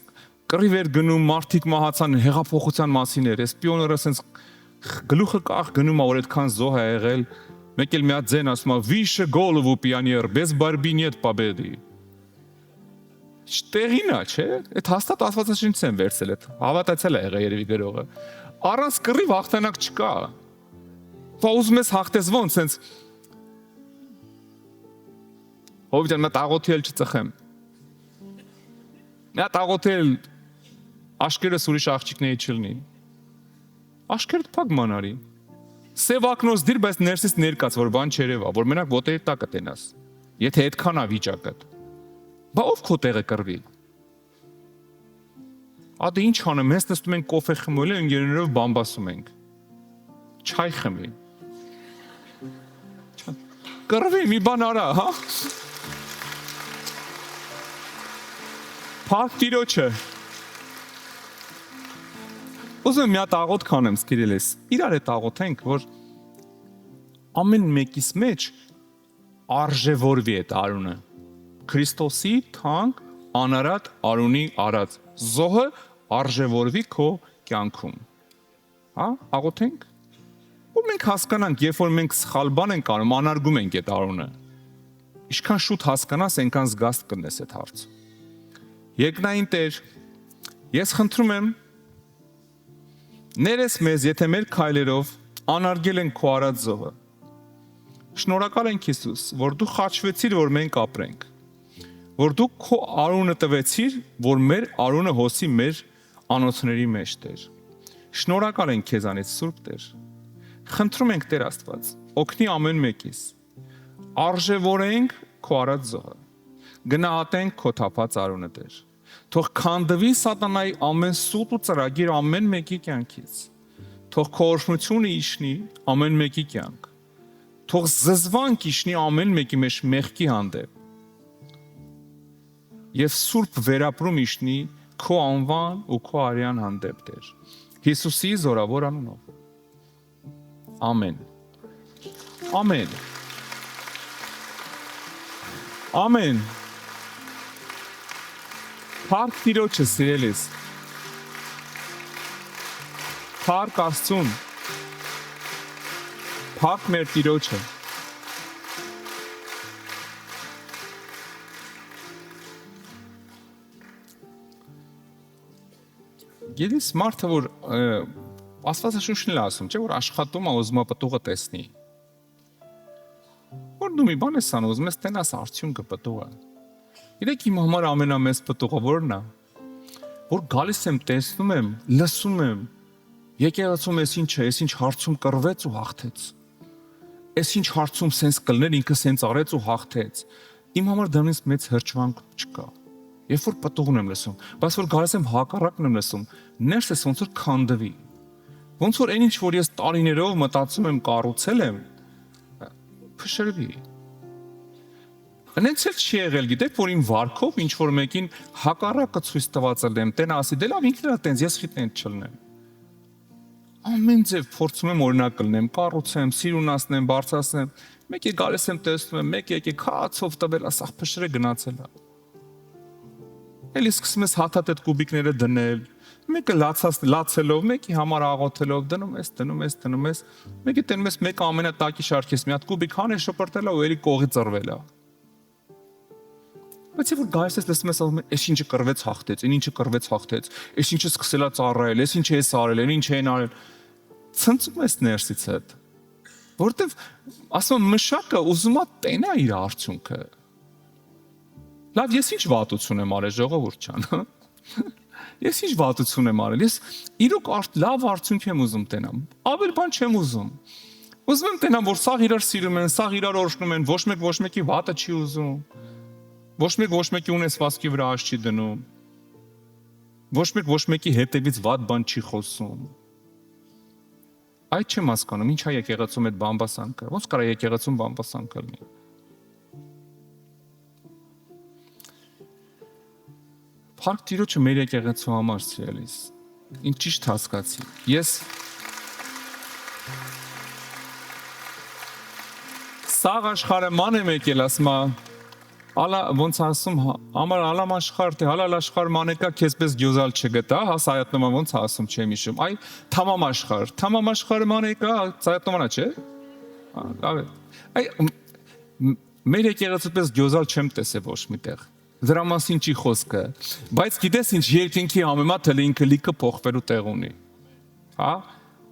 կռիվ էր գնում, մարդիկ մահացան, հեղափոխության մասին էր, ես պիոները սենց գլուխը կախ գնում է, որ այդքան զոհ է եղել, մեկ էլ մի հատ ձեն ասում է, «Վիշը գոլովու պիաներ, без борьбы нет победы»։ Տեղին է, չէ՞։ Այդ հաստատ Աստվածաշնչից են վերցել, այդ հավատացել է եղել երևի գրողը։ Առանց կռիվ հաղթանակ չկա։ Բա ուզում ես հաղթես ոնց, սենց Հովիվյան մա տաղոթի էլ չծխեմ։ Նա տաղոթել աշկերս ուրիշ աղջիկների չլնի։ Աշկերդ փակ մանարի։ Սև ակնոց դիր, բայց ներսից ներկած, որ բան չերևա, որ մենակ ոտերի տակը տենաս։ Եթե այդքան է վիճակը։ Բա ով քո տեղը կռվի։ Ադե ինչ անեմ, հենց նստում ենք կոֆե խմել ենք, ընկերներով բամբասում ենք։ Չայ խմի։ Կռվի, մի բան արա, հա։ Փառք Տիրոջը։ Ուզում եմ մի հատ աղոթ կանեմ, սկիրելես։ Իրար հետ աղոթենք, որ ամեն մեկիս մեջ արժևորվի այդ արունը։ Քրիստոսի թանկ անարատ արունի արած զոհը արժևորվի քո կյանքում։ Հա, աղոթենք։ Որ մենք հասկանանք, երբ որ մենք սխալ բան ենք անում, անարգում ենք այդ արունը։ Ինչքան շուտ հասկանաս, այնքան զգաստ կնես այդ հարցը։ Երկնային Տեր, ես խնդրում եմ ներես մեզ, եթե մեր քայլերով անարգել ենք քո արած զոհը։ Շնորհակալ ենք Հիսուս, որ դու խաչվեցիր, որ մենք ապրենք։ Որ դու քո արունը տվեցիր, որ մեր արունը հոսի մեր անոթների մեջ, Տեր։ Շնորհակալ ենք քեզանից, Սուրբ Տեր։ Խնդրում ենք Տեր Աստված, օգնի ամեն մեկիս։ Արժևորենք քո արած զոհը։ Գնահատենք քո թափած արունը, Տեր։ Թող քանդվի սատանայի ամեն սուտ ու ծրագիր ամեն մեկի կյանքից։ Թող քո օրհնությունը իջնի ամեն մեկի կյանք։ Թող զզվանք իջնի ամեն մեկի մեջ մեղքի հանդեպ։ Եվ սուրբ վերապրում իջնի քո անվան ու քո արյան հանդեպ, Տեր։ Հիսուսի զորավոր անունով։ Ամեն։ Ամեն։ Ամեն։ Փառք Տիրոջը, սիրելիս։ Փառք Աստծուն։ Փառք մեր Տիրոջը։ Գիտես մարդը որ Աստվածաշունչն էլ ասում, չէ՞ որ աշխատում է ուզում է պտուղը տեսնի։ Որ դու մի բան ես անում, ուզում ես տենաս արդյունքը պտուղը։ Գիտեք իմ համար ամենամեծ պտուղը որն է։ Որ գալիս եմ, տեսնում եմ, լսում եմ, եկեղեցում էս ինչ է, էս ինչ հարցում կռվեց ու հաղթեց։ Էս ինչ հարցում սենց կլներ ինքը սենց արեց ու հաղթեց։ Իմ համար դրանից մեծ հրճվանք չկա։ Երբ որ պտուղն եմ լսում, բայց որ գալիս եմ հակառակն եմ լսում, ներսես ոնց որ քանդվի։ Ոնց որ այն ինչ որ ես տարիներով մտածում եմ կառուցել եմ, փշրվի։ Այնց էլ չի եղել, գիտեք, որ իմ վարքով ինչ որ մեկին հակառակը ցույց տվածել եմ, տեն ասի, դե լավ ինքն է տենց, ես խիտ չլնեմ։ Ամեն ձև փորձում եմ օրինակ կլնեմ, կառուցեմ, սիրունացնեմ, բարձրացնեմ։ Մեկ է գալիս եմ տեսնում եմ, մեկ եկե քացով տվել, ասա փշրե գնացել է։ Էլի սկսում ես հաթաթեթ կուբիկները դնել, մեկը լացելով, մեկի համար աղոթելով, դնում ես, մեկի տենում ես մեկը ամենատակի շարքես, մի հատ կուբիկ հանես շպրտել ու էլի կողի ծռվել է։ Բայց որ գայս ես լսում ես ասում ես, «Էս ինչը կռվեց հաղթեց, այն ինչը կռվեց հաղթեց, էս ինչը սկսել է ծառայել, էս ինչը էս արել, այն ինչը են արել»։ Ցնծում ես ներսից հետ։ Որտեվ ասում մշակը ուզում է տենա իր արդյունքը։ Լավ, ես ինչ վատություն եմ արել, ժողովուրդ ջան։ Ես ինչ վատություն եմ արել։ Ես իրոք լավ արդյունք եմ ուզում տենամ։ Ավել բան չեմ ուզում։ Ուզում եմ տենամ, որ սաղ իրար սիրում են, սաղ իրար օրհնում են, ոչ մեկի վատը չի ուզում։ Ոչ մեկի ունեցվածքի վրա աչք չի դնում։ Ոչ մեկի հետևից վատ բան չի խոսում։ Այդ չեմ հասկանում, ի՞նչ է եկեղեցում այդ բամբասանքը։ Ոնց կարա եկեղեցում բամբասանք լինի։ Փառք Տիրոջը մեր եկեղեցու համար, սիրելիս։ Ինչ ճիշտ հասկացի։ Ես սաղ աշխարհը ման եմ եկել, ասում ալա ոնց ասում, ամար ալամ աշխարհ, թե հալալ աշխարհ մանեկա քեզպես գյոզալ չգտա, հա սայատնոմա ոնց ասում չեմ հիշում։ Այ թամամ աշխարհը մանեկա, սայատնոմանա չէ։ Լավ է։ Այ մեր եկեղեցուպես գյոզալ չեմ տեսել ոչ միտեղ։ Դրա մասին չի խոսքը, բայց գիտես ինչ երկինքի համեմատ հələ ինքը լիքը փոխվելու տեղ ունի։ Հա,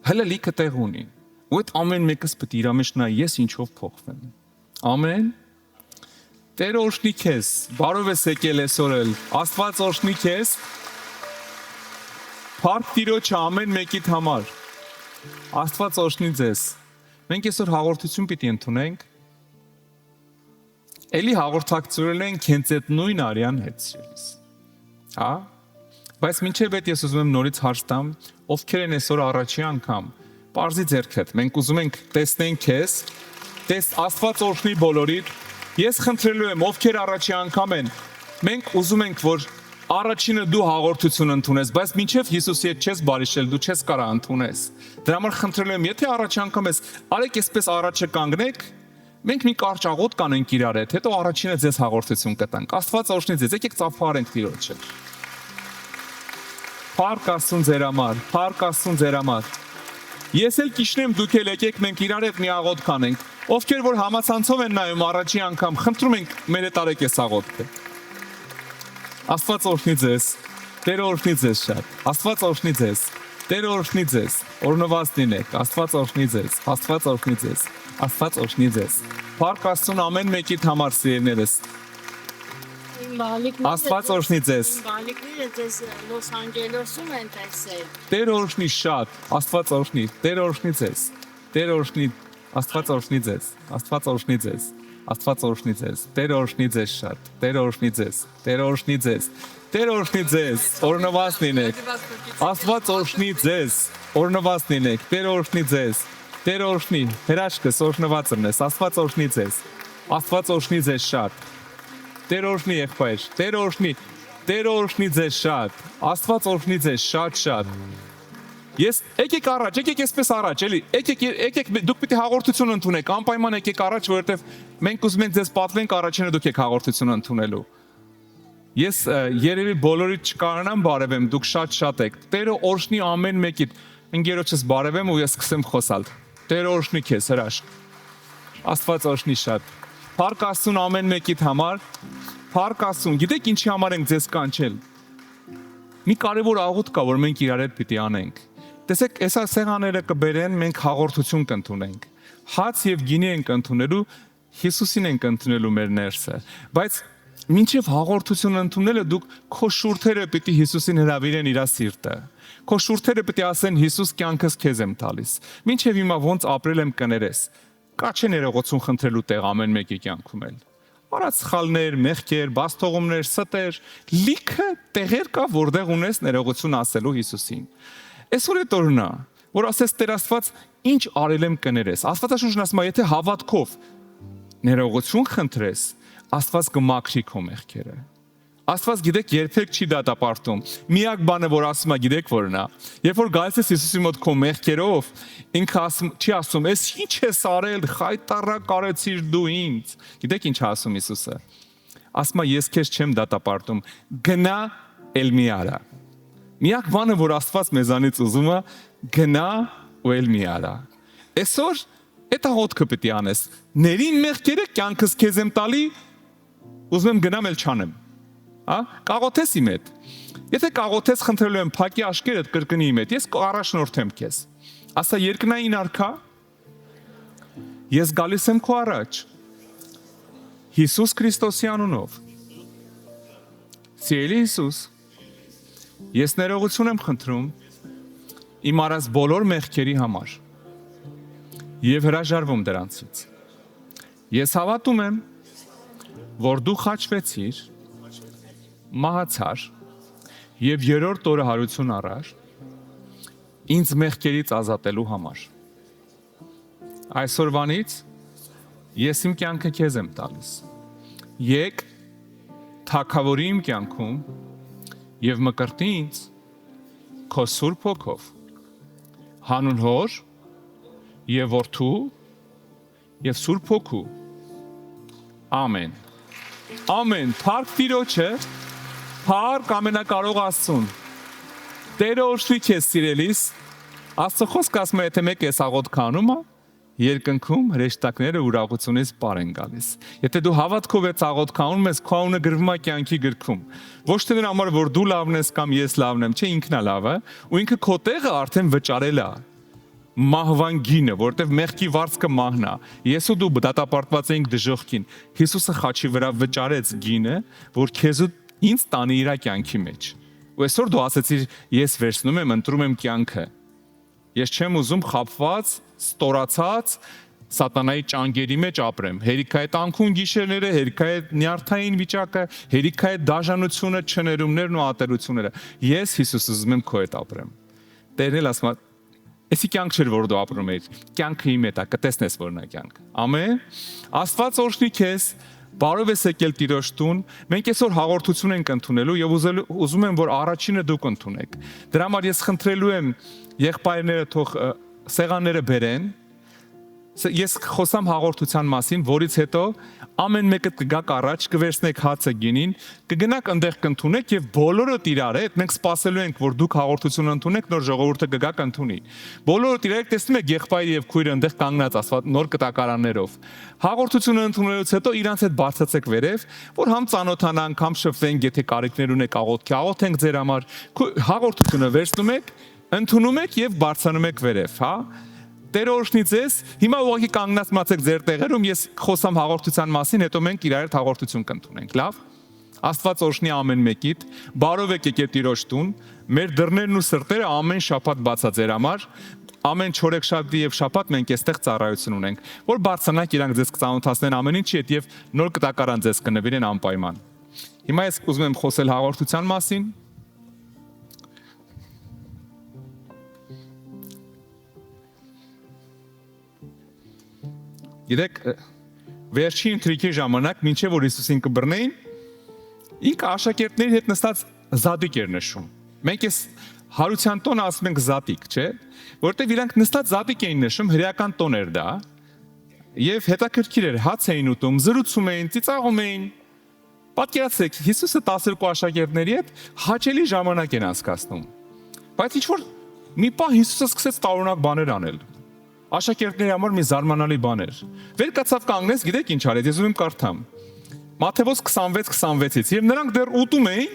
հələ լիքը տեղ ունի։ Ու այդ ամեն մեկս պետք է իր մեջ նայ ես ինչով փոխվեմ։ Ամեն։ Տեր օրհնի քեզ, բարով ես եկել այսօր էլ։ Աստված օրհնի քեզ։ Փառք Տիրոջը ամեն մեկիդ համար։ Աստված օրհնի ձեզ։ Մենք այսօր հաղորդություն պիտի ընդունենք։ Էլի հաղորդակցվել ենք հենց այդ նույն արյան հետ սիրելիս։ Հա? Բայց մինչև այդ ես ուզում եմ նորից հարց տամ, ովքեր են այսօր առաջի անգամ, պարզի ձեռքդ, մենք ուզում ենք տեսնենք քեզ, Աստված օրհնի բոլորիդ։ Ես խնդրելու եմ, ովքեր առաջի անգամ են, մենք ուզում ենք, որ առաջինը դու հաղորդություն ընդունես, բայց մինչև Հիսուսի հետ չես բարիշել, դու չես կարա ընդունես։ Դրա համար խնդրելու եմ, եթե առաջի անգամ ես, արեք այսպես առաջը կանգնեք, մենք մի կարճ աղոթ կանենք իրար հետ, հետո առաջինը ձեզ հաղորդություն կտանք։ Աստված օրհնի ձեզ, եկեք ծափարենք Տիրոջը։ Փառք Աստծուն ձեր համար, փառք Աստծուն ձեր համար։ Ես էլ կիշնեմ, դուք էլ եկեք մենք իրար հետ մի աղոթ կանենք։ Ովքեր որ համացանցով են նայում առաջի անգամ, խնդրում ենք մեր հետ արեք այս աղոթքը։ Աստված օրհնի ձեզ։ Տերը օրհնի ձեզ շատ։ Աստված օրհնի ձեզ։ Տերը օրհնի ձեզ։ Օրհնված լինեք։ Աստված օրհնի ձեզ։ Աստված օրհնի ձեզ։ Աստված օրհնի ձեզ։ Փառք Աստծուն ամեն մեկիդ համար, սիրելիներս։ Աստված օրհնի ձեզ։ Բալիկները ձեզ Լոս Անջելեսում են տեսել։ Տերը օրհնի շատ։ Աստված օրհնի։ Տերը օրհնի ձեզ։ Տերը օրհնի։ Աստված օրհնի ձեզ։ Աստված օրհնի ձեզ։ Աստված օրհնի ձեզ։ Տերը օրհնի ձեզ շատ։ Տերը օրհնի ձեզ։ Տերը օրհնի ձեզ։ Տերը օրհնի ձեզ։ Օրհնված լինեք։ Աստված օրհնի ձեզ։ Օրհնված լինեք։ Տերը օրհնի ձեզ։ Տերը օրհնի։ Հրաշքս օրհնված լինես։ Աստված օրհնի ձեզ։ Աստված օրհնի ձեզ շատ։ Տերը օրհնի եղբայր։ Տերը օրհնի։ Տերը օրհնի ձեզ շատ։ Աստված օրհնի ձեզ շատ։ Ես եկեք առաջ, եկեք այսպես առաջ, էլի, եկեք դուք պիտի հաղորդություն ընդունեք, անպայման եկեք առաջ, որովհետև մենք ուզում ենք ձեզ պատվենք առաջինը դուք եք հաղորդություն ընդունելու։ Ես երևի բոլորիդ չկարանամ բարևեմ, դուք շատ եք։ Տերը օրհնի ամեն մեկիդ։ Ընկերոջս բարևեմ ու ես սկսեմ խոսալ։ Տերը օրհնի քեզ, հրաշք։ Աստված օրհնի շատ։ Փառք Աստծուն ամեն մեկիդ համար։ Փառք Աստծուն։ Գիտեք ինչի համար ենք ձեզ կանչել։ Մի կարևոր աղոթք կա, որ մենք իրար հետ պիտի անենք։ Տեսեք, այսա սեղանները կբերեն, մենք հաղորդություն կընդունենք։ Հաց եւ գինի ենք ընդունելու, Հիսուսին ենք ընդունելու մեր ներսը։ Բայց մինչև հաղորդություն ընդունելը դուք քո շուրթերը պիտի Հիսուսին հրավիրեն իր սիրտը։ Քո շուրթերը պիտի ասեն Հիսուս կյանքս քեզ եմ տալիս։ Մինչև հիմա ոնց ապրել եմ կներես։ Կա չէ ներողություն խնդրելու տեղ ամեն մեկի կյանքում էլ։ Արած սխալներ, մեղքեր, բաստողումներ, ստեր, լիքը տեղեր կա, որտեղ ունես ներողություն ասելու Հիսուսին։ Այսօր է տորնա, որ ասես Տեր Աստված, ինչ արել եմ կներես։ Աստվածաշունչն ասում է, եթե հավատքով ներողություն խնդրես, Աստված կմաքրի քո մեղքերը։ Աստված գիտեք երբեք չի դատապարտում։ Միակ բանը որ ասում է գիտեք որն է։ Երբ որ գալիս ես Հիսուսի մոտ քո մեղքերով, ինքը չի ասում, «Էս ինչ ես արել, խայտարակ արեցիր դու ինձ»։ Գիտեք ինչ ասում Հիսուսը։ Ասում է ես քեզ չեմ դատապարտում, գնա էլ մի արա։ Միակ բանը որ Աստված մեզանից ուզում է, գնա ու էլ մի արա։ Այսօր այդ աղոթքը պետք է անես։ Ների մեղքերը կյանքս քեզ եմ տալի, ուզում եմ գնամ էլ չանեմ։ Կաղոթես իմ հետ։ Եթե կաղոթես խնդրելու եմ փակի աշկերդ կրկնի իմ հետ, ես կառաջնորդեմ քեզ։ Ասա երկնային արքա, ես գալիս եմ քո առաջ։ Հիսուս Քրիստոսի անունով։ Սիրելի Հիսուս, ես ներողություն եմ խնդրում իմ արած բոլոր մեղքերի համար եւ հրաժարվում դրանցից։ Ես հավատում եմ, որ դու խաչվեցիր, մահացար եւ երրորդ օրը հարություն առար ինձ մեղքերից ազատելու համար։ Այսօրվանից ես իմ կյանքը քեզ եմ տալիս։ Եկ թագավորի իմ կյանքում եւ մկրտի ինձ քո Սուրբ Հոգով։ Հանուն Հոր եւ Որդու եւ Սուրբ Հոգու։ Ամեն։ Ամեն։ Փառք Տիրոջը, փառք ամենակարող Աստծուն։ Տերը օրհնի քեզ սիրելիս։ Աստծո խոսքը ասում է, եթե մեկ էս աղոթք անում է, երկնքում հրեշտակները ուրախությունից պար են գալիս։ Եթե դու հավատքով ես աղոթք անում ես, քո անունը գրվում է կյանքի գրքում։ Ոչ թե նրա համար, որ դու լավն ես կամ ես լավն եմ, չէ, ինքն է լավը, ու ինքը քո տեղը արդեն վճարել է։ Մահվան գինը, որտեվ մեղքի վարձքը մահն է։ Ես ու դու դատապարտված էինք դժոխքին։ Հիսուսը խաչի վրա վճարեց գինը, որ քեզ ու ինձ տանի իր կյանքի մեջ։ Ու այսօր դու ասեցիր, ես վերցնում եմ, ընտրում եմ կյանքը։ Ես չեմ ուզում խաբված, ստորացած սատանայի ճանգերի մեջ ապրեմ։ Հերիք է տանքուն գիշերները, հերիք է նյարդային վիճակը, հերիք է դաժանությունը, չներումներն ու ատելությունները։ Ես Հիսուս ուզում եմ քո հետ ապրեմ։ Տերն էլ ասում է, «Էսի կյանք չէր, որ դու ապրում ես, կյանքը իմ հետ է, կտեսնես որն է կյանք»։ Ամեն։ Աստված օրհնի քեզ, բարով ես եկել Տիրոջ տուն։ Մենք այսօր հաղորդություն ենք ընդունելու եւ ուզում եմ, որ առաջինը դուք ընդունեք։ Դրա համար ես խնդրելու եմ եղբայրները թող սեղանները բերեն, Ես խոսամ հաղորդության մասին, որից հետո ամեն մեկը կգաք առաջ, կվերցնեք հացը գինին, կգնաք այնտեղ կընդունեք եւ բոլորդ իրար հետ մենք սպասելու ենք, որ դուք հաղորդություն ընդունեք, նոր ժողովուրդը կգաք ընդունի։ Բոլորդ իրար տեսնում եք եղբայրը եւ քույրը այնտեղ կանգնած ասված նոր կտակարաններով։ Հաղորդությունը ընդունելուց հետո իրանց հետ բարձացեք վերև, որ համ ծանոթանանք, համ շփվենք, եթե կարիքներ ունեք աղոթքի, աղոթենք ձեր համար։ Հաղորդությունը վերցնում եք, ընդունում եք եւ բարձրանում եք վերև, հա։ Տերը օրհնի ձեզ, հիմա ուղղակի կանգնած մացեք ձեր տեղերում, ես խոսամ հաղորդության մասին, հետո մենք իրար հետ հաղորդություն կընդունենք, լավ։ Աստված օրհնի ամեն մեկիդ, բարով եք եկել Տիրոջ տուն, մեր դռներն ու սրտերը ամեն շաբաթ բաց է ձեր համար, ամեն չորեքշաբթի եւ շաբաթ մենք այստեղ ծառայություն ունենք, որ բարձրանաք իրանք ձեզ կծանոթացնեն ամեն ինչի հետ եւ նոր կտակարան ձեզ կնվիրեն անպայման։ Հիմա ես ուզում եմ խոսել հաղորդության մասին։ Գիտեք, վերջին ընթրիքի ժամանակ, մինչև որ Հիսուսին կբռնեին, ինքը աշակերտների հետ նստած զատիկ էր նշում։ Մենք այս հարության տոնը ասում ենք զատիկ, չէ՞, որովհետև իրանք նստած զատիկ էին նշում, հրեական տոն էր դա, եւ հետաքրքիր էր, հաց էին ուտում, զրուցում էին, ծիծաղում էին։ Պատկերացրեք, Հիսուսը 12 աշակերտների հետ հաճելի ժամանակ են անցկացնում։ Բայց ինչ որ մի պահ Հիսուսը սկսեց տարօրինակ բաներ անել։ Աշակերտների համար մի զարմանալի բան էր։ Վեր կացավ կանգնեց, գիտեք ինչ արեց, ես ուզում եմ կարդամ։ Մատթեոս 26:26-ից եւ նրանք դեռ ուտում էին,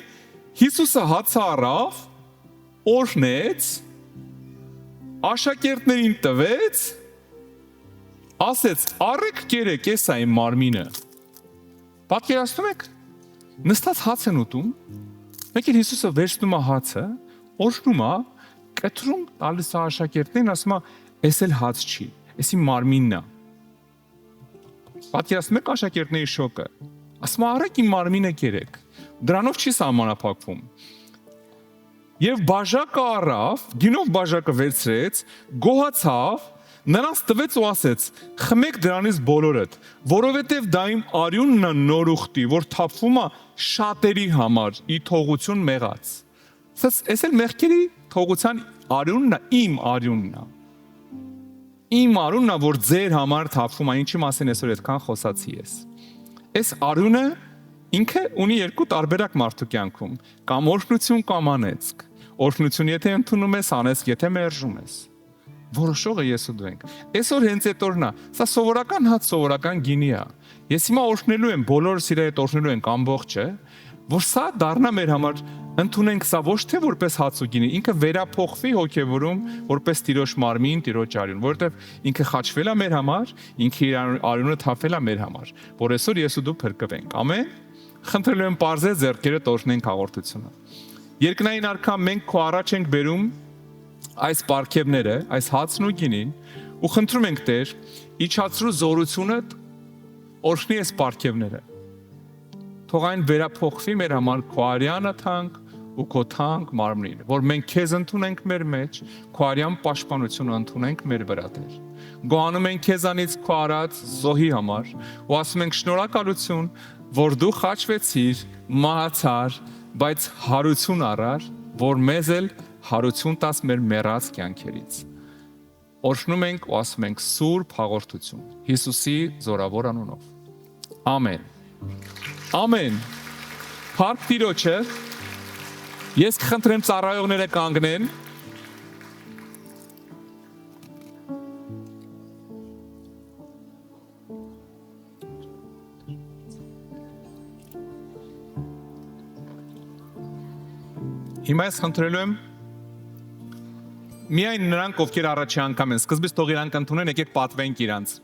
Հիսուսը հացը առավ, օրհնեց, աշակերտներին տվեց, ասեց. «Առեք կերեք, էս է իմ մարմինը»։ Պատկերացնում եք, նստած հաց են ուտում, մեկ էլ Հիսուսը վերցնում է հացը, օրհնում է, կտրում տալիս է աշակերտներին, ասում է. «Էս էլ հաց չի, էս իմ մարմինն է»։ Պատկերացնում եք աշակերտների շոկը։ Ասում է. «Առեք իմ մարմինը կերեք»։ Դրանով չի սահմանափակվում։ Եվ բաժակը առավ, գինով բաժակը վերցրեց, գոհացավ, նրանց տվեց ու ասեց. «Խմեք դրանից բոլորդ, որովհետև դա իմ արյունն է նոր ուխտի, որ թափվում է շատերի համար, ի թողություն մեղած»։ Էս էլ մեղքերի թողության արյունն է, իմ արյունն է։ Իմ արյունն է, որ ձեր համար թափվում է, ինչի մասին այսօր այդքան խոսացի ես։ Այս արյունը ինքը ունի երկու տարբերակ մարդու կյանքում, կամ օրհնություն, կամ անեծք։ Օրհնություն եթե ընդունում ես, անեծք եթե մերժում ես։ Որոշողը ես ու դու ենք։ Այսօր հենց այդ օրն է, սա սովորական հաց, սովորական գինի է։ Ես հիմա օրհնելու եմ, բոլորս իր հետ օրհնելու ենք ամբողջը, որ սա դառնա մեր համար ընդունենք սա ոչ թե որպես հաց ու գինի, ինքը վերափոխվի հոգևորում որպես Տիրոջ մարմին, Տիրոջ արյուն, որովհետև ինքը խաչվել է մեր համար, ինքը իր արյունը թափել է մեր համար, որ այսօր ես ու դու փրկվենք։ Ամեն։ Խնդրելու եմ պարզել ձեռքերը օրհնենք հաղորդությունը։ Երկնային Արքա, մենք քո առաջ ենք բերում այս պարգևները, այս հացն ու գինին, ու խնդրում ենք Տեր, իջացրու զորությունը օրհնի այս պարգևները։ Թող այն վերափոխվի մեր համար քո արյանը թանկ ու քո թանկ մարմնին, որ մենք քեզ ընդունենք մեր մեջ, քո արյան պաշտպանությունը ընդունենք մեր վրա Տեր։ Գոհանում ենք քեզանից քո արած զոհի համար ու ասում ենք շնորհակալություն, որ դու խաչվեցիր, մահացար, բայց հարություն առար, որ մեզ էլ հարություն տաս մեր մեռած կյանքերից։ Օրհնում ենք ու ասում ենք սուրբ հաղորդություն Հիսուսի զորավոր անունով։ Ամեն։ Ամեն։ Փառք Տիրոջը։ Ես կխնդրեմ ծառայողները կանգնեն։ Հիմա ես խնդրելու եմ միայն նրանք, ովքեր առաջի անգամ են, սկզբից թող իրանք ընդունեն, եկեք պատվենք իրանց։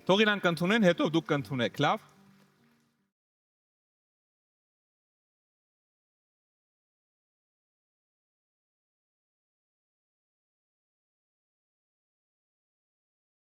Թող իրանք ընդունեն, հետո դուք կընդունեք, լավ։